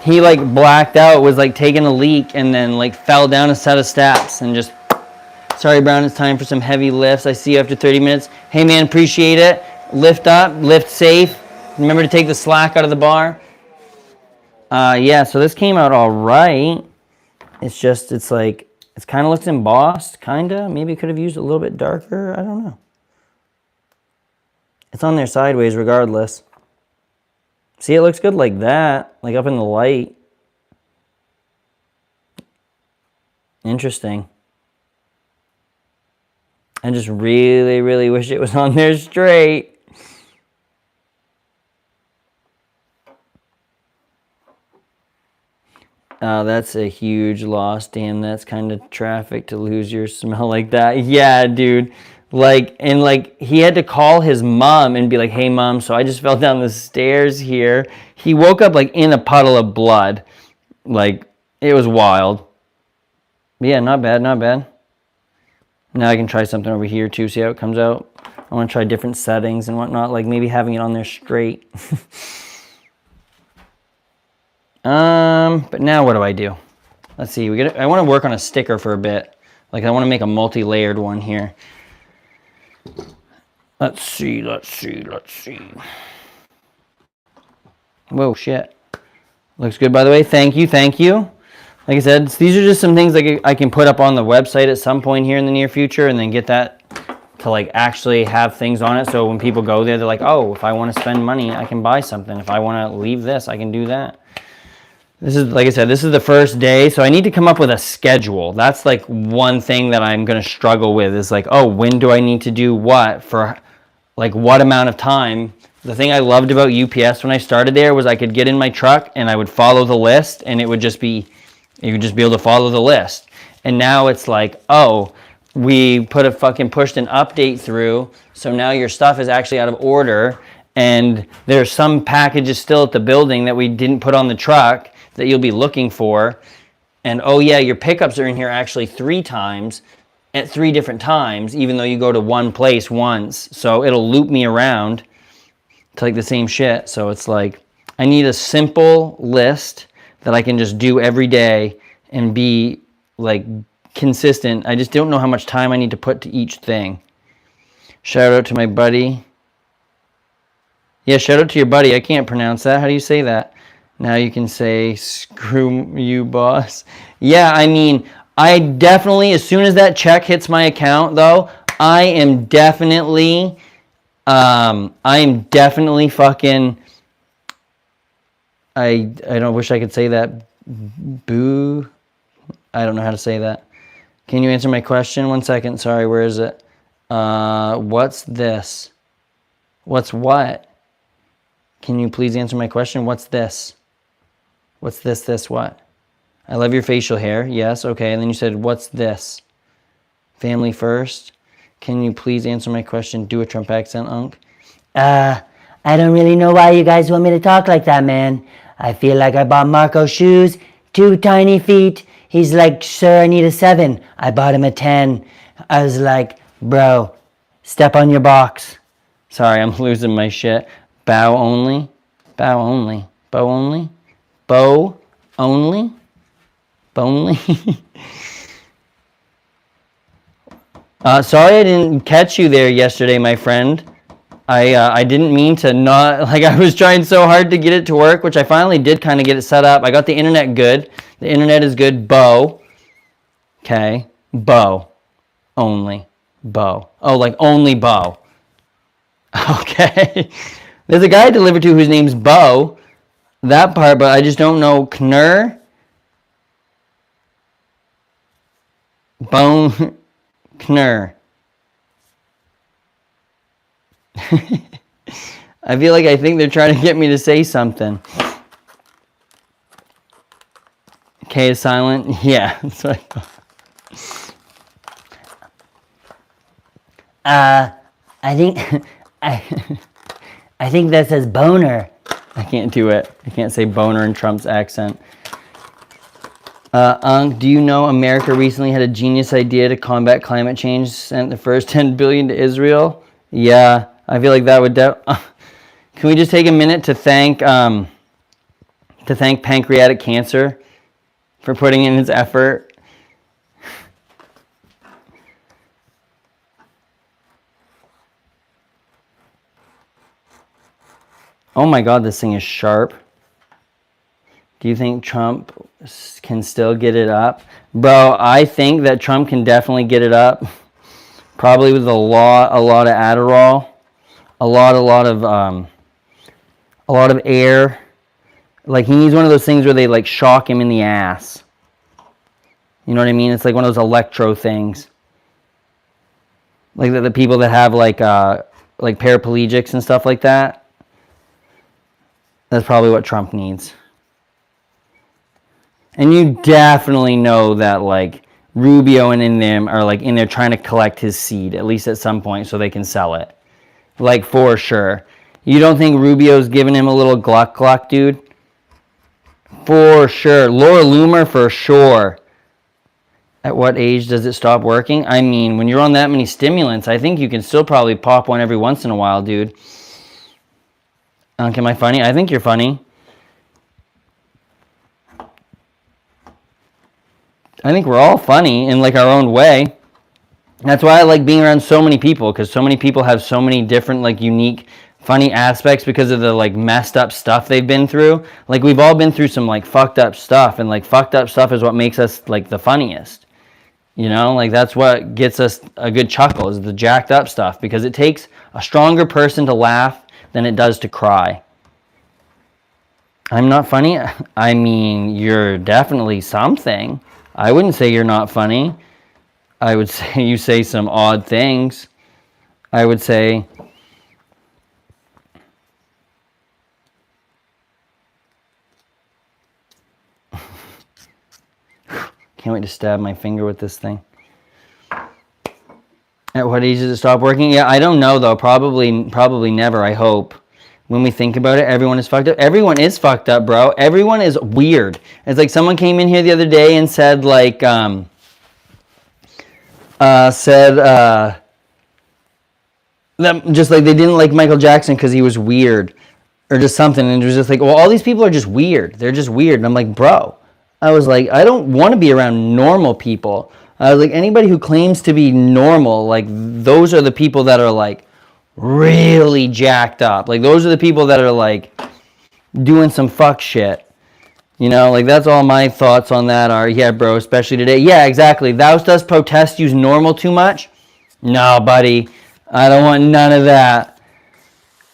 He, like, blacked out, was, like, taking a leak, and then, like, fell down a set of steps and just... Sorry, Brown, it's time for some heavy lifts. I see you after 30 minutes. Hey, man, appreciate it. Lift up, lift safe. Remember to take the slack out of the bar. Yeah, so this came out all right. It's just, it's like, it kind of looks embossed, kind of. Maybe could have used a little bit darker. I don't know. It's on there sideways regardless. See, it looks good like that, like up in the light. Interesting. I just really, really wish it was on there straight. Oh, that's a huge loss. Damn, that's kind of traffic to lose your smell like that. Yeah, dude. Like, and like he had to call his mom and be like, hey mom, so I just fell down the stairs here. He woke up like in a puddle of blood. Like, it was wild. But yeah, not bad, not bad. Now I can try something over here too, see how it comes out. I want to try different settings and whatnot, like maybe having it on there straight. But now what do I do? Let's see, I want to work on a sticker for a bit. Like I want to make a multi-layered one here. Let's see. Whoa, shit. Looks good, by the way. Thank you. Like I said, these are just some things like I can put up on the website at some point here in the near future and then get that to like actually have things on it. So when people go there, they're like, oh, if I want to spend money, I can buy something. If I want to leave this, I can do that. This is, like I said, this is the first day, so I need to come up with a schedule. That's like one thing that I'm going to struggle with is like, oh, when do I need to do what for like what amount of time? The thing I loved about UPS when I started there was I could get in my truck and I would follow the list and it would just be, you would just be able to follow the list. And now it's like, oh, we pushed an update through, so now your stuff is actually out of order and there's some packages still at the building that we didn't put on the truck that you'll be looking for, and oh yeah, your pickups are in here actually 3 times at 3 different times, even though you go to one place once, so it'll loop me around to like the same shit. So it's like I need a simple list that I can just do every day and be like consistent. I just don't know how much time I need to put to each thing. Shout out to my buddy. Yeah, shout out to your buddy. I can't pronounce that. How do you say that? Now you can say, screw you, boss. Yeah, I mean, I definitely, as soon as that check hits my account, though, I am definitely fucking, I don't wish I could say that. Boo. I don't know how to say that. Can you answer my question? 1 second. Sorry, where is it? What's this? What's what? Can you please answer my question? What's this? What's this what? I love your facial hair. Yes, okay. And then you said, what's this? Family first. Can you please answer my question? Do a Trump accent, Unc. I don't really know why you guys want me to talk like that, man. I feel like I bought Marco shoes, 2 tiny feet. He's like, sir, I need a 7. I bought him a 10. I was like, bro, step on your box. Sorry, I'm losing my shit. Bow only. Bow only. Bow only. Bow only. Bow only. Sorry I didn't catch you there yesterday, my friend. I didn't mean to not, like I was trying so hard to get it to work, which I finally did kind of get it set up. I got the internet good. The internet is good. Bow. Okay. Bow. Only. Bow. Oh, like only Bow. Okay. There's a guy I delivered to whose name's Bo. That part, but I just don't know. Knur. Bone. Knur. I feel like I think they're trying to get me to say something. K is silent. Yeah, that's what I thought. I think I think that says boner. I can't do it. I can't say boner in Trump's accent. Unc, do you know America recently had a genius idea to combat climate change, sent the first $10 billion to Israel? Yeah, I feel like that would... Can we just take a minute to thank pancreatic cancer for putting in its effort? Oh my God, this thing is sharp. Do you think Trump can still get it up? Bro, I think that Trump can definitely get it up. Probably with a lot of Adderall, a lot of air. Like he needs one of those things where they like shock him in the ass. You know what I mean? It's like one of those electro things. Like the people that have like paraplegics and stuff like that. That's probably what Trump needs. And you definitely know that like Rubio and in them are like in there trying to collect his seed, at least at some point, so they can sell it. Like, for sure. You don't think Rubio's giving him a little gluck gluck, dude? For sure. Laura Loomer, for sure. At what age does it stop working? I mean, when you're on that many stimulants, I think you can still probably pop one every once in a while, dude. Am I funny? I think you're funny. I think we're all funny in like our own way. That's why I like being around so many people, because so many people have so many different like unique funny aspects because of the like messed up stuff they've been through. Like we've all been through some like fucked up stuff, and like fucked up stuff is what makes us like the funniest. You know, like that's what gets us a good chuckle, is the jacked up stuff, because it takes a stronger person to laugh than it does to cry. I'm not funny? I mean, you're definitely something. I wouldn't say you're not funny. I would say you say some odd things. I would say... Can't wait to stab my finger with this thing. At what age does it stop working? Yeah, I don't know though. Probably never, I hope. When we think about it, everyone is fucked up. Everyone is fucked up, bro. Everyone is weird. It's like someone came in here the other day and said like, just like they didn't like Michael Jackson because he was weird. Or just something. And it was just like, well, all these people are just weird. They're just weird. And I'm like, bro. I was like, I don't want to be around normal people. I was like, anybody who claims to be normal, like, those are the people that are, like, really jacked up. Like, those are the people that are, like, doing some fuck shit. You know, like, that's all my thoughts on that are, yeah, bro, especially today. Yeah, exactly. Thou does protest use normal too much? No, buddy. I don't want none of that.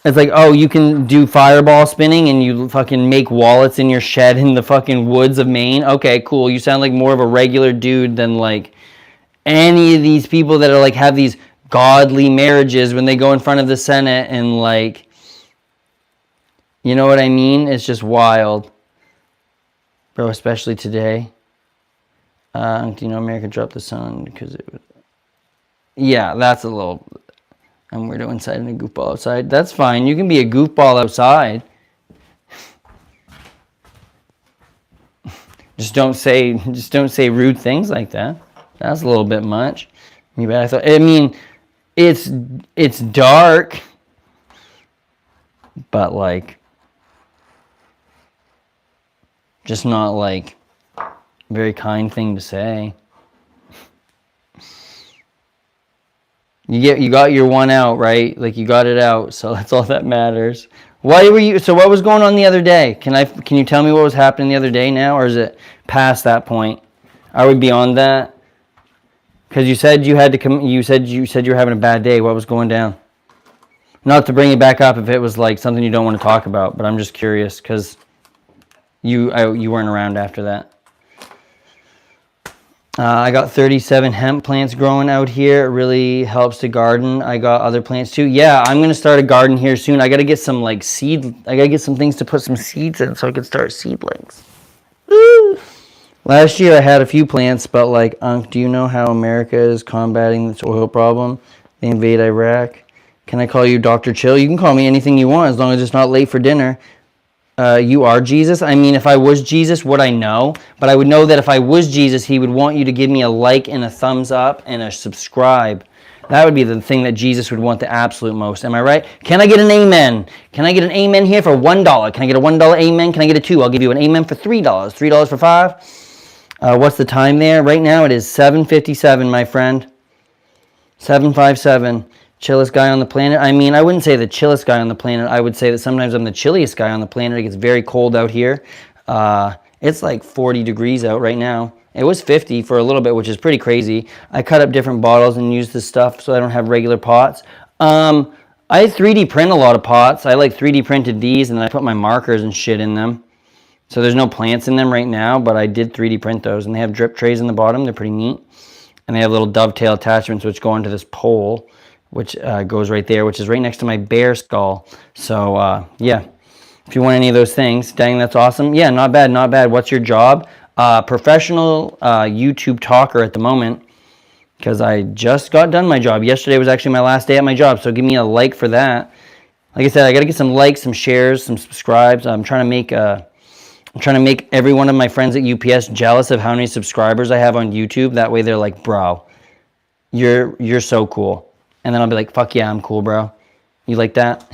It's like, oh, you can do fireball spinning and you fucking make wallets in your shed in the fucking woods of Maine? Okay, cool. You sound like more of a regular dude than, like, any of these people that are, like, have these godly marriages when they go in front of the Senate and, like, you know what I mean? It's just wild. Bro, especially today. Do you know America dropped the sun because it was... Yeah, that's a little... I'm weirdo inside and a goofball outside. That's fine. You can be a goofball outside. Just don't say rude things like that. That's a little bit much. I mean, it's dark, but like, just not like a very kind thing to say. You got your one out, right? Like, you got it out, so that's all that matters. Why were you... So what was going on the other day? Can you tell me what was happening the other day now, or is it past that point? Are we beyond that? Because you said you had to come... You said you were having a bad day. What was going down? Not to bring it back up if it was like something you don't want to talk about, but I'm just curious because you weren't around after that. I got 37 hemp plants growing out here. It really helps to garden. I got other plants too. Yeah, I'm going to start a garden here soon. I got to get some like seed. I got to get some things to put some seeds in so I can start seedlings. Woo! Last year I had a few plants, but like, do you know how America is combating this oil problem? They invade Iraq. Can I call you Dr. Chill? You can call me anything you want as long as it's not late for dinner. You are Jesus? I mean, if I was Jesus, would I know? But I would know that if I was Jesus, he would want you to give me a like and a thumbs up and a subscribe. That would be the thing that Jesus would want the absolute most. Am I right? Can I get an amen? Can I get an amen here for $1? Can I get a $1 amen? Can I get a 2? I'll give you an amen for $3. $3 for 5. What's the time there? Right now it is 7:57, my friend. 7:57. Chillest guy on the planet. I mean, I wouldn't say the chillest guy on the planet. I would say that sometimes I'm the chilliest guy on the planet. It gets very cold out here. It's like 40 degrees out right now. It was 50 for a little bit, which is pretty crazy. I cut up different bottles and used this stuff so I don't have regular pots. I 3D print a lot of pots. I like 3D printed these and then I put my markers and shit in them. So there's no plants in them right now, but I did 3D print those. And they have drip trays in the bottom. They're pretty neat. And they have little dovetail attachments which go onto this pole, which goes right there, which is right next to my bear skull. So, yeah, if you want any of those things, dang, that's awesome. Yeah, not bad, not bad. What's your job? Professional YouTube talker at the moment, because I just got done my job. Yesterday was actually my last day at my job, so give me a like for that. Like I said, I got to get some likes, some shares, some subscribes. I'm trying to make every one of my friends at UPS jealous of how many subscribers I have on YouTube. That way they're like, bro, you're so cool. And then I'll be like, fuck yeah, I'm cool, bro. You like that?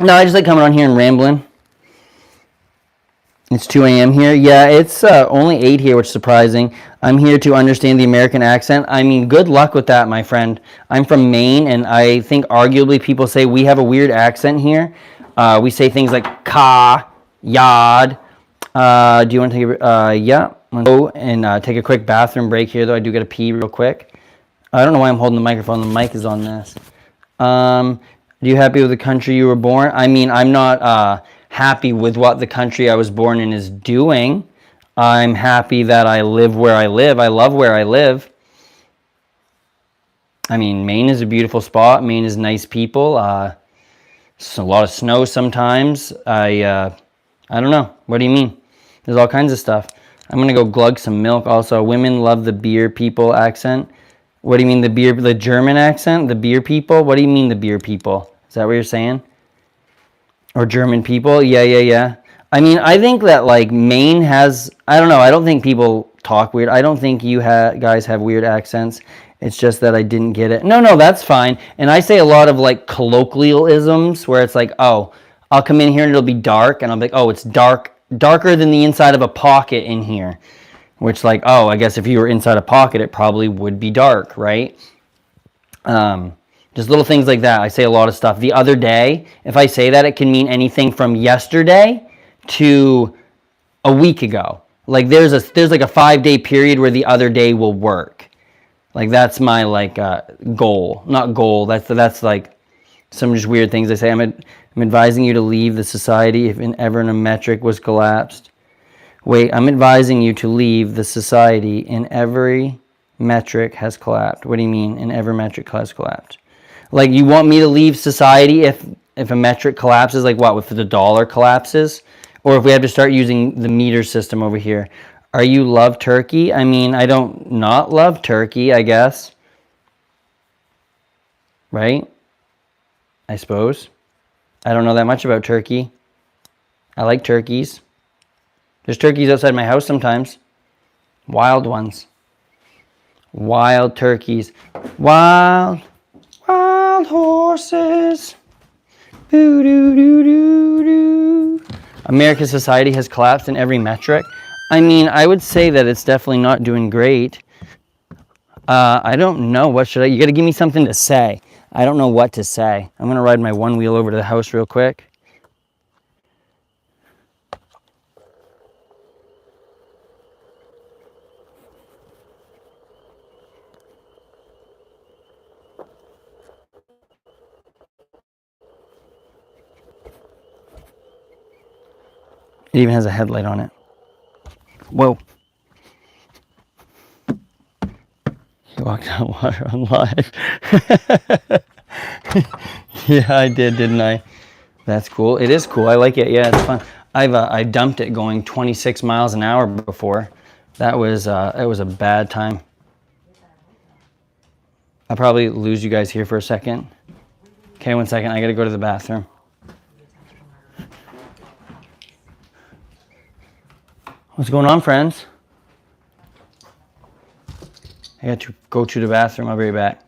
No, I just like coming on here and rambling. It's 2 a.m. here. Yeah, it's only 8 here, which is surprising. I'm here to understand the American accent. I mean, good luck with that, my friend. I'm from Maine, and I think arguably people say we have a weird accent here. We say things like ka, yad. Do you want to take a, yeah. I'm gonna go and take a quick bathroom break here, though. I do got to pee real quick. I don't know why I'm holding the microphone. The mic is on this. Are you happy with the country you were born? I mean, I'm not happy with what the country I was born in is doing. I'm happy that I live where I live. I love where I live. I mean, Maine is a beautiful spot. Maine is nice people. It's a lot of snow sometimes. I don't know. What do you mean? There's all kinds of stuff. I'm going to go glug some milk also. Women love the beer people accent. What do you mean the German accent? The beer people? What do you mean the beer people? Is that what you're saying? Or German people? Yeah. I mean, I think that like Maine has, I don't know, I don't think people talk weird. I don't think you guys have weird accents. It's just that I didn't get it. No, that's fine. And I say a lot of like colloquialisms where it's like, oh, I'll come in here and it'll be dark. And I'll be like, oh, it's darker than the inside of a pocket in here. Which like, oh, I guess if you were inside a pocket, it probably would be dark, right? Just little things like that. I say a lot of stuff. The other day, if I say that, it can mean anything from yesterday to a week ago. Like there's like a 5-day period where the other day will work. Like that's my like goal. Not goal. That's like some just weird things I say. I'm advising you to leave the society if ever a metric was collapsed. Wait, I'm advising you to leave the society in every metric has collapsed. What do you mean in every metric has collapsed? Like you want me to leave society if a metric collapses? Like what, if the dollar collapses? Or if we have to start using the meter system over here? Are you love turkey? I mean, I don't not love turkey, I guess. Right? I suppose. I don't know that much about turkey. I like turkeys. There's turkeys outside my house sometimes. Wild ones. Wild turkeys. Wild horses. Boo doo doo doo doo. American society has collapsed in every metric. I mean, I would say that it's definitely not doing great. I don't know. What should I? You got to give me something to say. I don't know what to say. I'm going to ride my one wheel over to the house real quick. It even has a headlight on it. Whoa. You walked on water on live. Yeah, I did, didn't I? That's cool. It is cool. I like it. Yeah, it's fun. I dumped it going 26 miles an hour before. That was a bad time. I'll probably lose you guys here for a second. Okay, 1 second. I gotta go to the bathroom. What's going on, friends? I got to go to the bathroom. I'll be right back.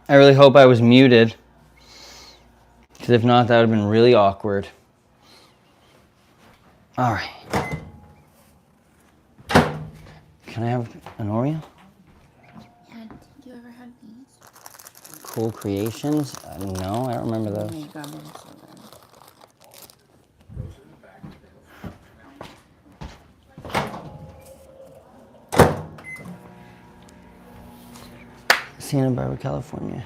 I really hope I was muted. Because if not, that would have been really awkward. All right. Can I have an Oreo? Yeah, did you ever have these? Cool Creations? No, I don't remember Oh those. my god, they're so good. Santa Barbara, California.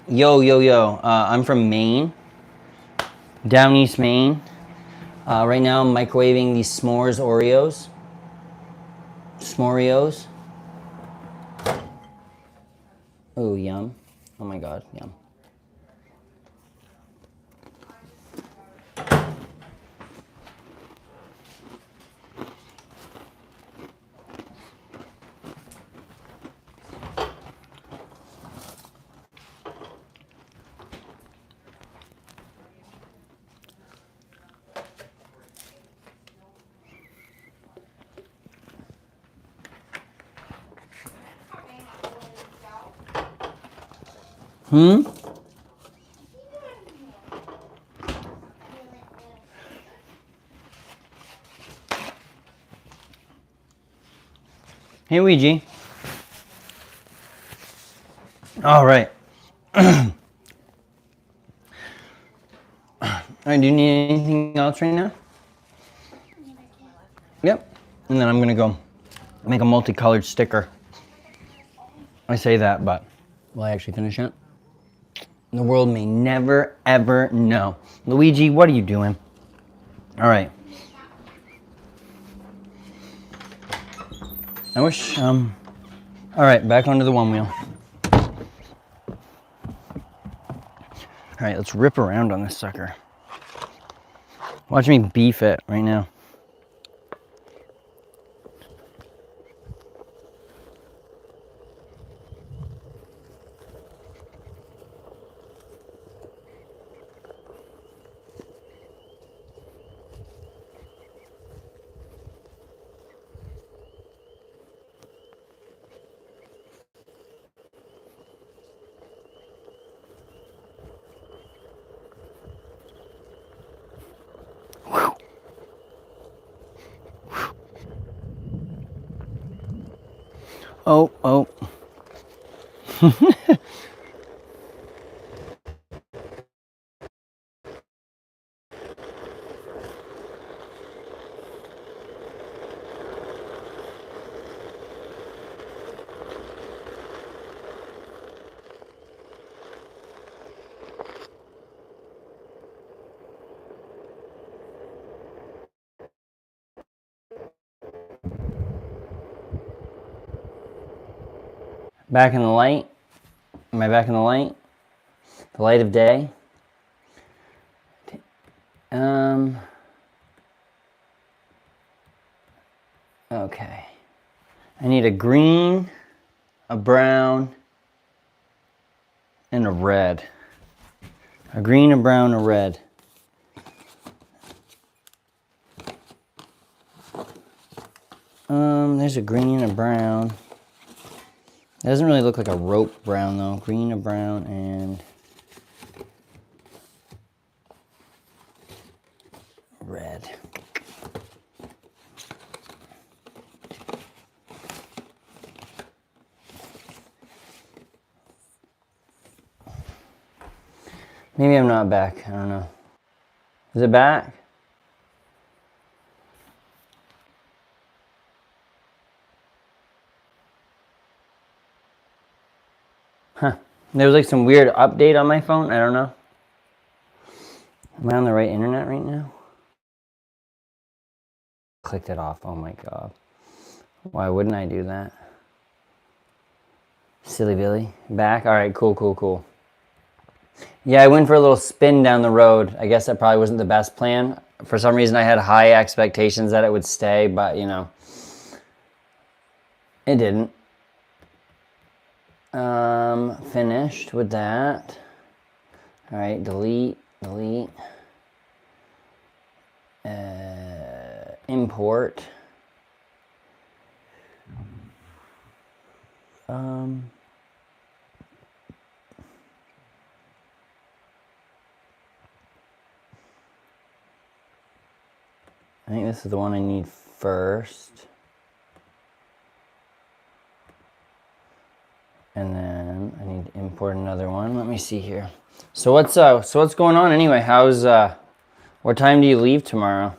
Yo, yo, yo. I'm from Maine. Down East Maine. Right now I'm microwaving these s'mores Oreos. S'moreos. Oh, yum. Oh my god, yum. Hmm? Hey, Ouija. All right. All right, do you need anything else right now? Yep. And then I'm gonna go make a multicolored sticker. I say that, but will I actually finish it? The world may never, ever know. Luigi, what are you doing? All right. I wish, all right, back onto the one wheel. All right, let's rip around on this sucker. Watch me beef it right now. Oh, oh. Back in the light. Am I back in the light? The light of day. Okay. I need a green, a brown, and a red. A green, a brown, a red. There's a green, a brown. It doesn't really look like a rope brown though. Green, a brown, and red. Maybe I'm not back. I don't know. Is it back? Huh. There was like some weird update on my phone. I don't know. Am I on the right internet right now? Clicked it off. Oh my god. Why wouldn't I do that? Silly Billy. Back? Alright, cool, cool, cool. Yeah, I went for a little spin down the road. I guess that probably wasn't the best plan. For some reason, I had high expectations that it would stay, but you know, it didn't. Finished with that. All right, delete, delete. Import. think this is the one I need first. And then I need to import another one. Let me see here. So what's going on anyway? How's what time do you leave tomorrow?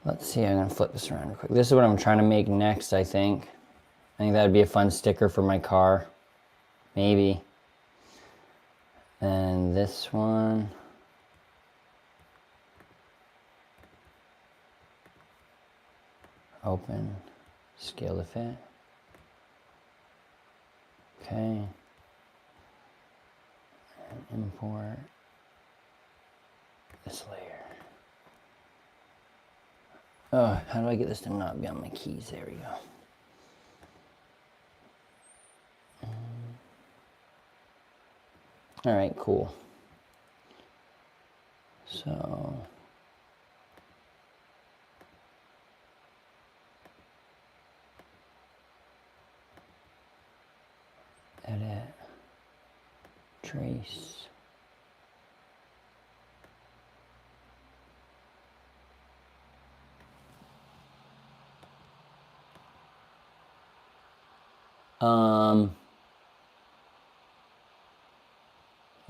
Let's see, I'm gonna flip this around real quick. This is what I'm trying to make next, I think. I think that'd be a fun sticker for my car. Maybe. And this one. Open, scale to fit. Okay. And import this layer. Oh, how do I get this to not be on my keys? There we go. All right, cool. So edit, trace.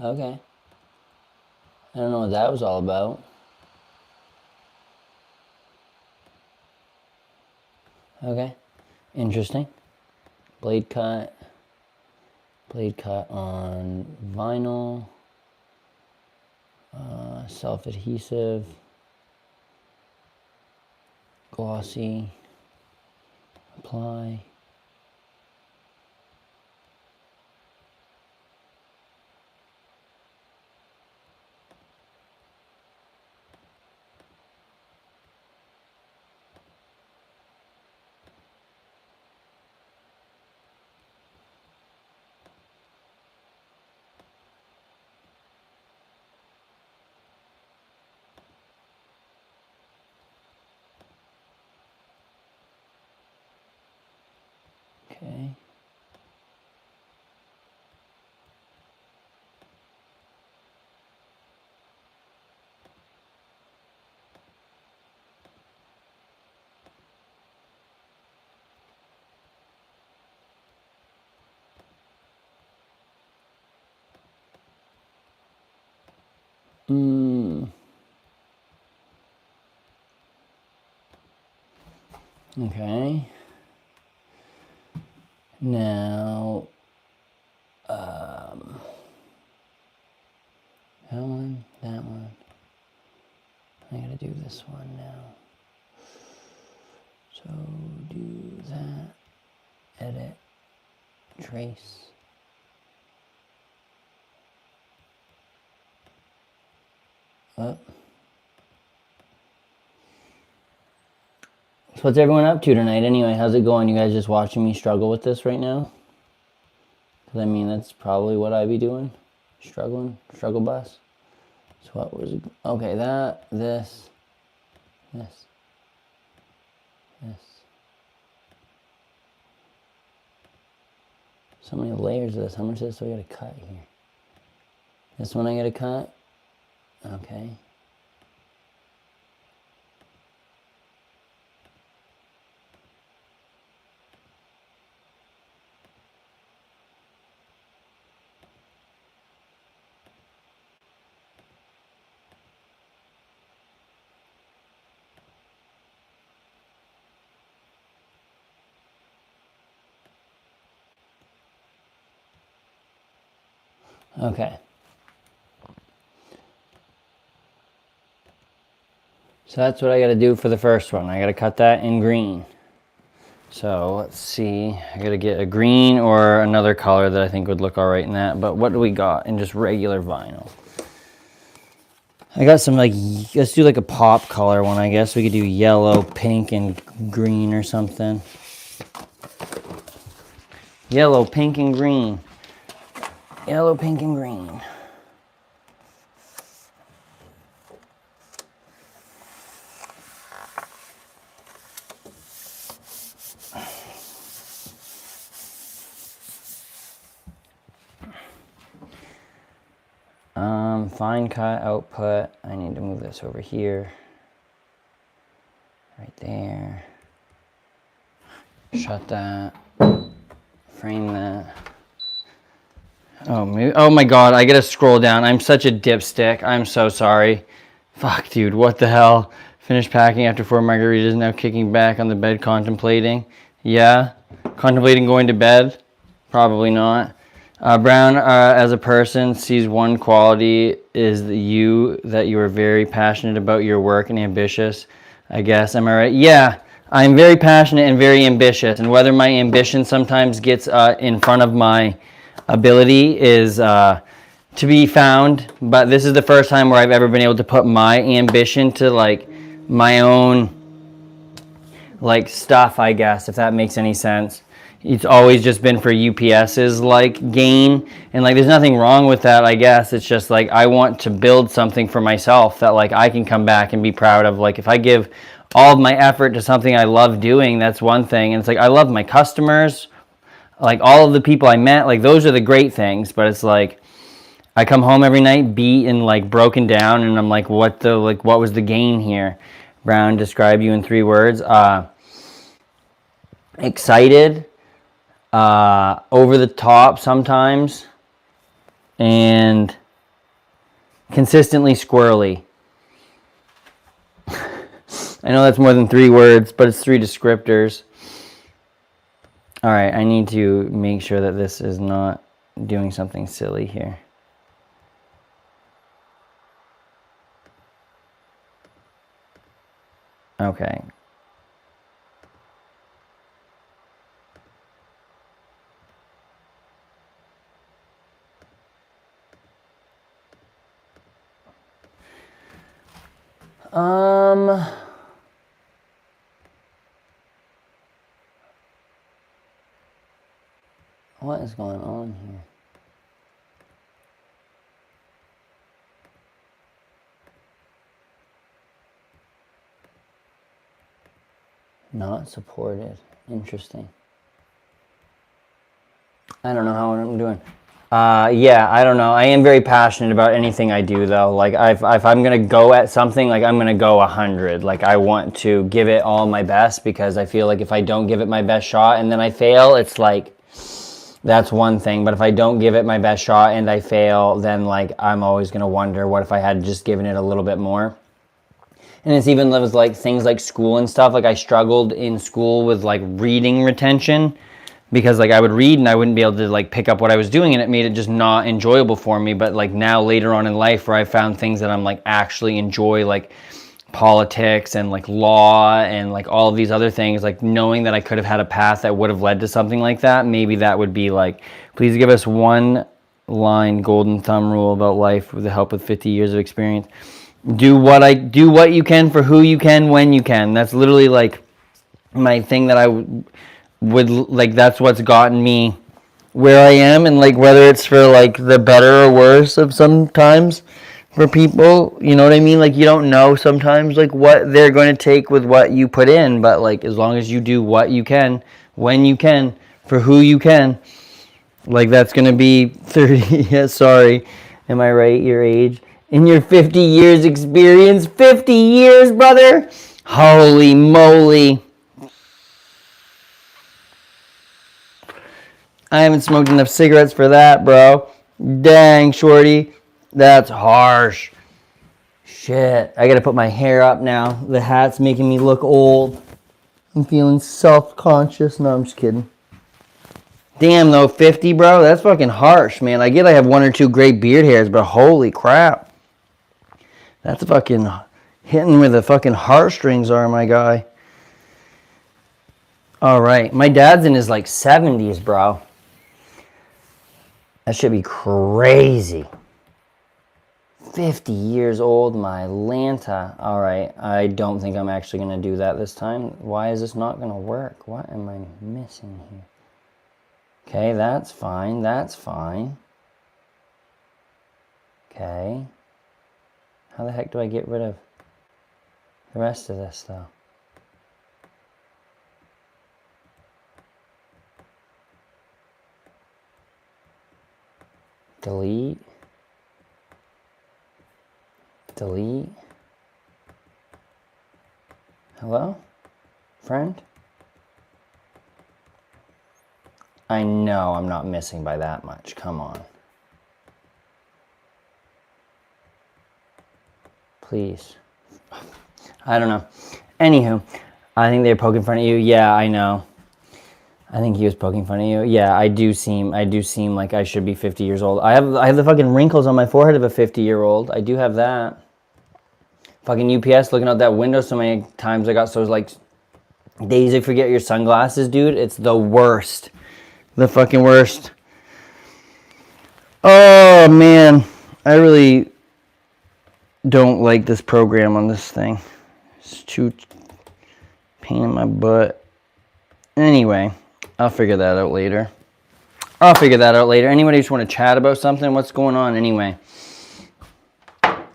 Okay. I don't know what that was all about. Okay. Interesting. Blade cut on vinyl, self-adhesive, glossy, apply. Okay. Okay. Now, that one. I gotta do this one now. So do that, edit, trace. Up. So what's everyone up to tonight anyway? How's it going? You guys just watching me struggle with this right now? Because I mean, that's probably what I'd be doing. Struggle bus. So what was it? Okay, this. So many layers of this. How much of this do I gotta cut here? This one I gotta cut? Okay. Okay. So that's what I got to do for the first one. I got to cut that in green. So let's see. I got to get a green or another color that I think would look all right in that. But what do we got in just regular vinyl? I got some let's do like a pop color one, I guess. We could do yellow, pink, and green or something. Yellow, pink, and green. Yellow, pink, and green. Fine cut output. I need to move this over here. Right there. Shut that. Frame that. Oh, maybe, oh my god, I gotta scroll down. I'm such a dipstick. I'm so sorry. Fuck, dude, what the hell? Finished packing after 4 margaritas, now kicking back on the bed contemplating. Yeah? Contemplating going to bed? Probably not. Brown, as a person, sees one quality is that you are very passionate about your work and ambitious. I guess, am I right? Yeah, I'm very passionate and very ambitious. And whether my ambition sometimes gets in front of my ability is to be found. But this is the first time where I've ever been able to put my ambition to like my own like stuff, I guess, if that makes any sense. It's always just been for UPS's like gain, and like there's nothing wrong with that, I guess. It's just like I want to build something for myself that like I can come back and be proud of. Like if I give all of my effort to something I love doing, that's one thing. And it's like I love my customers, like all of the people I met, like those are the great things. But it's like I come home every night beat and like broken down, and I'm like, what was the gain here? Brown, describe you in 3 words. Excited, over the top sometimes, and consistently squirrely. I know that's more than 3 words, but it's 3 descriptors. All right, I need to make sure that this is not doing something silly here. Okay. What is going on here? Not supported. Interesting. I don't know how I'm doing. Yeah, I don't know. I am very passionate about anything I do, though. Like, if I'm gonna go at something, like I'm gonna go 100. Like, I want to give it all my best, because I feel like if I don't give it my best shot and then I fail, it's like that's one thing. But if I don't give it my best shot and I fail, then like I'm always gonna wonder, what if I had just given it a little bit more? And it's even with like things like school and stuff. Like I struggled in school with like reading retention, because like I would read and I wouldn't be able to like pick up what I was doing, and it made it just not enjoyable for me. But like now later on in life, where I found things that I'm like actually enjoy, like politics and like law and like all of these other things, like knowing that I could have had a path that would have led to something like that, maybe that would be like, please give us 1 line golden thumb rule about life with the help of 50 years of experience. Do what you can for who you can when you can. That's literally like my thing that I would like. That's what's gotten me where I am, and like whether it's for like the better or worse of sometimes for people, you know what I mean? Like you don't know sometimes like what they're going to take with what you put in, but like as long as you do what you can when you can for who you can, like that's going to be 30. Yeah, sorry, am I right? Your age? In your 50 years experience? 50 years, brother? Holy moly. I haven't smoked enough cigarettes for that, bro. Dang, shorty. That's harsh. Shit. I gotta put my hair up now. The hat's making me look old. I'm feeling self-conscious. No, I'm just kidding. Damn, though, 50, bro? That's fucking harsh, man. I get I have 1 or 2 great beard hairs, but holy crap. That's fucking hitting where the fucking heartstrings are, my guy. All right. My dad's in his like 70s, bro. That should be crazy. 50 years old, my Lanta. All right. I don't think I'm actually going to do that this time. Why is this not going to work? What am I missing here? Okay, that's fine. That's fine. Okay. How the heck do I get rid of the rest of this, though? Delete. Delete. Hello? Friend? I know I'm not missing by that much. Come on. Please. I don't know. Anywho, I think they were poking fun at you. Yeah, I know. I think he was poking fun at you. Yeah, I do seem like I should be 50 years old. I have the fucking wrinkles on my forehead of a 50-year-old. I do have that. Fucking UPS looking out that window so many times I got so like days you forget your sunglasses, dude. It's the worst. The fucking worst. Oh man, I really don't like this program on this thing. It's too pain in my butt. Anyway, I'll figure that out later. Anybody just want to chat about something? What's going on anyway?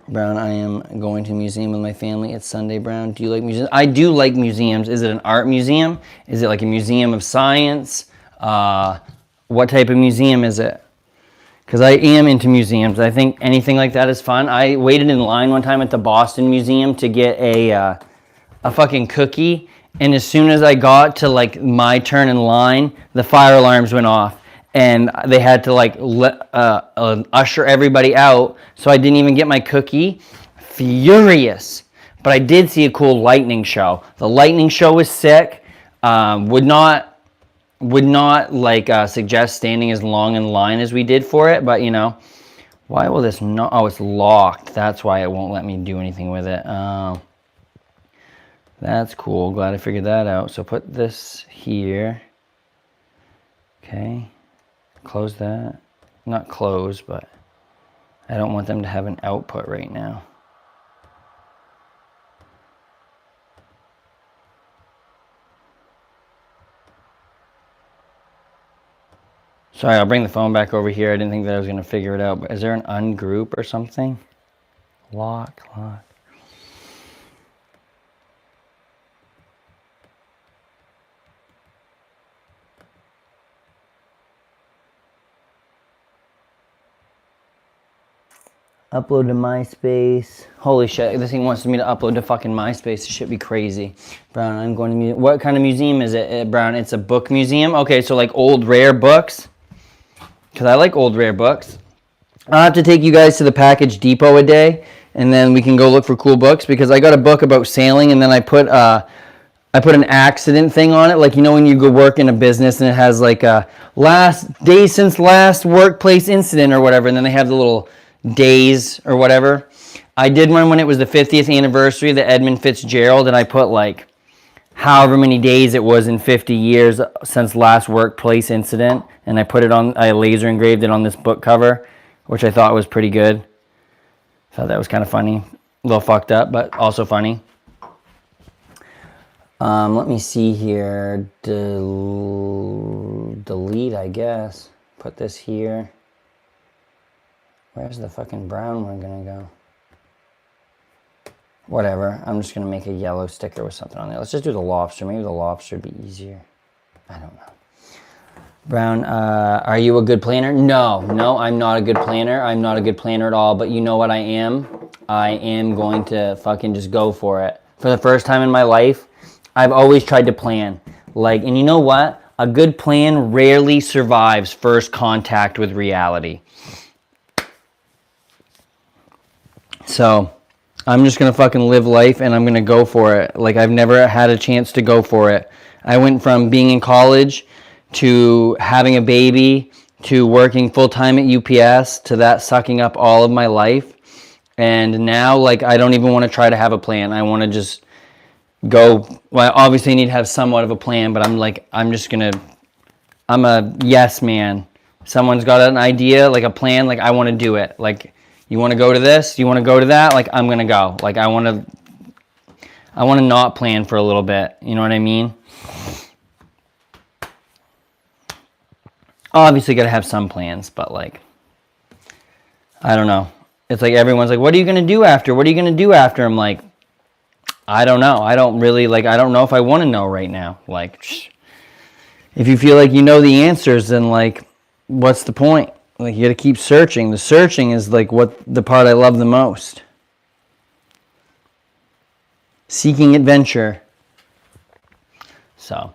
Brown, I am going to a museum with my family. It's Sunday, Brown. Do you like museums? I do like museums. Is it an art museum? Is it like a museum of science? What type of museum is it? Because I am into museums. I think anything like that is fun. I waited in line one time at the Boston Museum to get a fucking cookie. And as soon as I got to like my turn in line, the fire alarms went off. And they had to like usher everybody out, so I didn't even get my cookie. Furious. But I did see a cool lightning show. The lightning show was sick. Would not like suggest standing as long in line as we did for it, but you know, why will this not? Oh, it's locked. That's why it won't let me do anything with it. Oh, that's cool. Glad I figured that out. So put this here. Okay. Close that. Not close, but I don't want them to have an output right now. Sorry, I'll bring the phone back over here. I didn't think that I was going to figure it out, but is there an ungroup or something? Lock. Upload to MySpace. Holy shit, this thing wants me to upload to fucking MySpace. This should be crazy. Brown, I'm going to museum. What kind of museum is it, Brown? It's a book museum? Okay, so like old rare books. Because I like old rare books. I'll have to take you guys to the Package Depot a day, and then we can go look for cool books, because I got a book about sailing, and then I put an accident thing on it, like, you know, when you go work in a business and it has like a last day since last workplace incident or whatever, and then they have the little days or whatever. I did one when it was the 50th anniversary of the Edmund Fitzgerald, and I put like however many days it was in 50 years since last workplace incident, and I put it on, I laser engraved it on this book cover, which I thought was pretty good. Thought that was kind of funny. A little fucked up, but also funny. Let me see here. Delete, I guess. Put this here. Where's the fucking brown one gonna go? Whatever. I'm just gonna make a yellow sticker with something on there. Let's just do the lobster. Maybe the lobster would be easier. I don't know. Brown, are you a good planner? No, I'm not a good planner. I'm not a good planner at all, but you know what I am? I am going to fucking just go for it. For the first time in my life, I've always tried to plan. Like, and you know what? A good plan rarely survives first contact with reality. So, I'm just going to fucking live life, and I'm going to go for it. Like, I've never had a chance to go for it. I went from being in college to having a baby to working full-time at UPS to that sucking up all of my life. And now, like, I don't even want to try to have a plan. I want to just go. Well, obviously I need to have somewhat of a plan, but I'm a yes man. Someone's got an idea, like a plan, like I want to do it. Like, you want to go to this? You want to go to that? Like, I'm going to go. Like, I want to not plan for a little bit. You know what I mean? Obviously, got to have some plans, but like, I don't know. It's like everyone's like, what are you going to do after? What are you going to do after? I'm like, I don't know. I don't really, like, I don't know if I want to know right now. Like, if you feel like you know the answers, then like, what's the point? Like, you got to keep searching. The searching is like what the part I love the most. seeking adventure. So,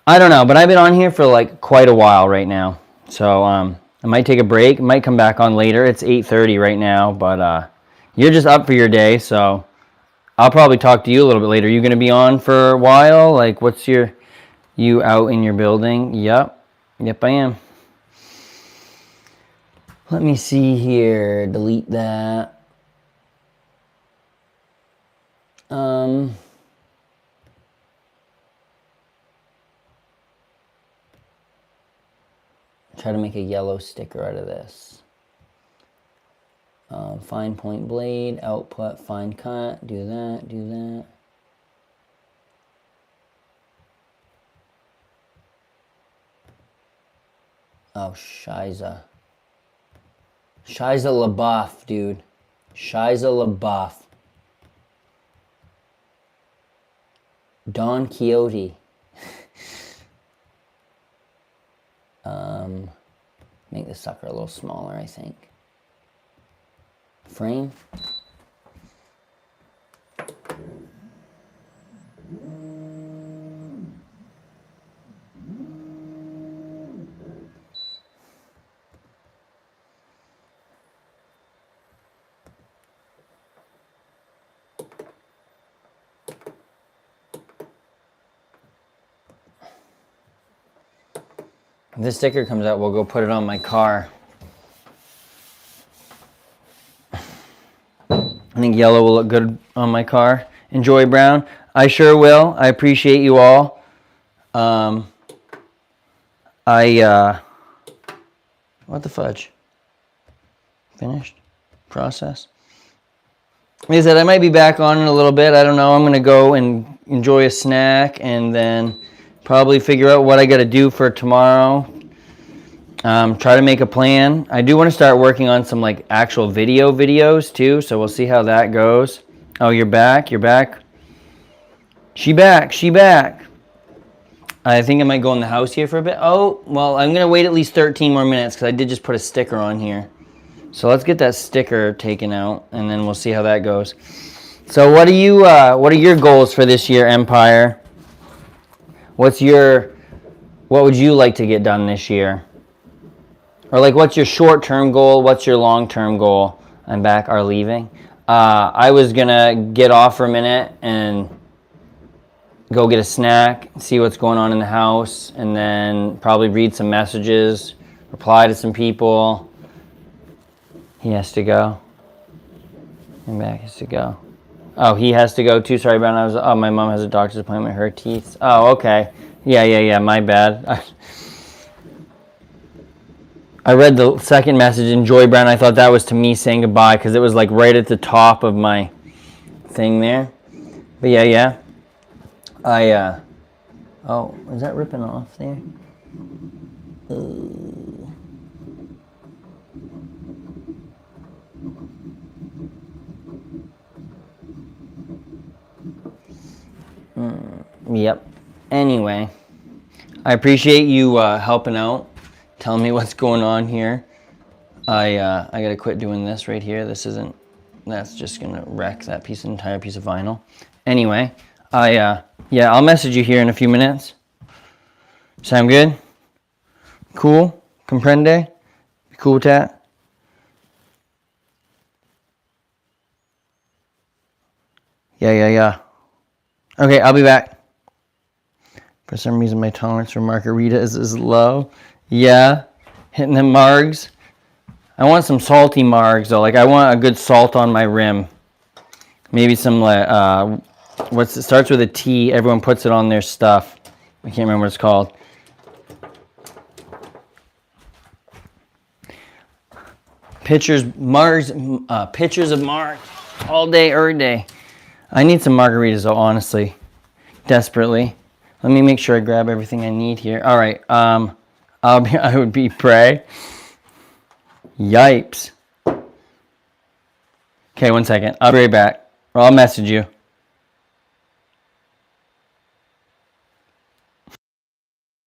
I don't know, but I've been on here for like quite a while right now. So, I might take a break, might come back on later. It's 8:30 right now, but you're just up for your day, so I'll probably talk to you a little bit later. You going to be on for a while? Like, you out in your building? Yep, I am. Let me see here, delete that. Try to make a yellow sticker out of this. Fine point blade, output, fine cut, do that. Oh, Shiza. Shiza LaBeouf, dude. Shiza LaBeouf. Don Quixote. Make the sucker a little smaller, I think. Frame. If this sticker comes out, we'll go put it on my car. I think yellow will look good on my car. Enjoy brown. I sure will. I appreciate you all. What the fudge? Finished? Process? Like I said, I might be back on in a little bit. I don't know. I'm going to go and enjoy a snack and then probably figure out what I got to do for tomorrow. Try to make a plan. I do want to start working on some like actual videos too, so we'll see how that goes. Oh, you're back? She back. I think I might go in the house here for a bit. Oh, well, I'm going to wait at least 13 more minutes because I did just put a sticker on here. So let's get that sticker taken out and then we'll see how that goes. So what are your goals for this year, Empire? What would you like to get done this year? Or like, what's your short-term goal? What's your long-term goal? I'm back, are leaving. I was gonna get off for a minute and go get a snack, see what's going on in the house, and then probably read some messages, reply to some people. He has to go. I'm back, has to go. Oh, he has to go too. Sorry, Brown. My mom has a doctor's appointment. Her teeth. Oh, okay. Yeah. My bad. I read the second message, Enjoy Brown. I thought that was to me saying goodbye because it was like right at the top of my thing there. But yeah. Oh, is that ripping off there? Yep. Anyway, I appreciate you helping out, telling me what's going on here. I gotta quit doing this right here. That's just gonna wreck that entire piece of vinyl. Anyway, I'll message you here in a few minutes. Sound good? Cool? Comprende? You cool with that? Yeah. Okay, I'll be back. For some reason, my tolerance for margarita is low. Yeah, hitting them margs. I want some salty margs, though. Like, I want a good salt on my rim. Maybe some, it starts with a T. Everyone puts it on their stuff. I can't remember what it's called. Pictures of margs all day, every day. I need some margaritas, though, honestly. Desperately. Let me make sure I grab everything I need here. All right. I would be pray. Yipes. Okay, 1 second. I'll be right back. Or I'll message you.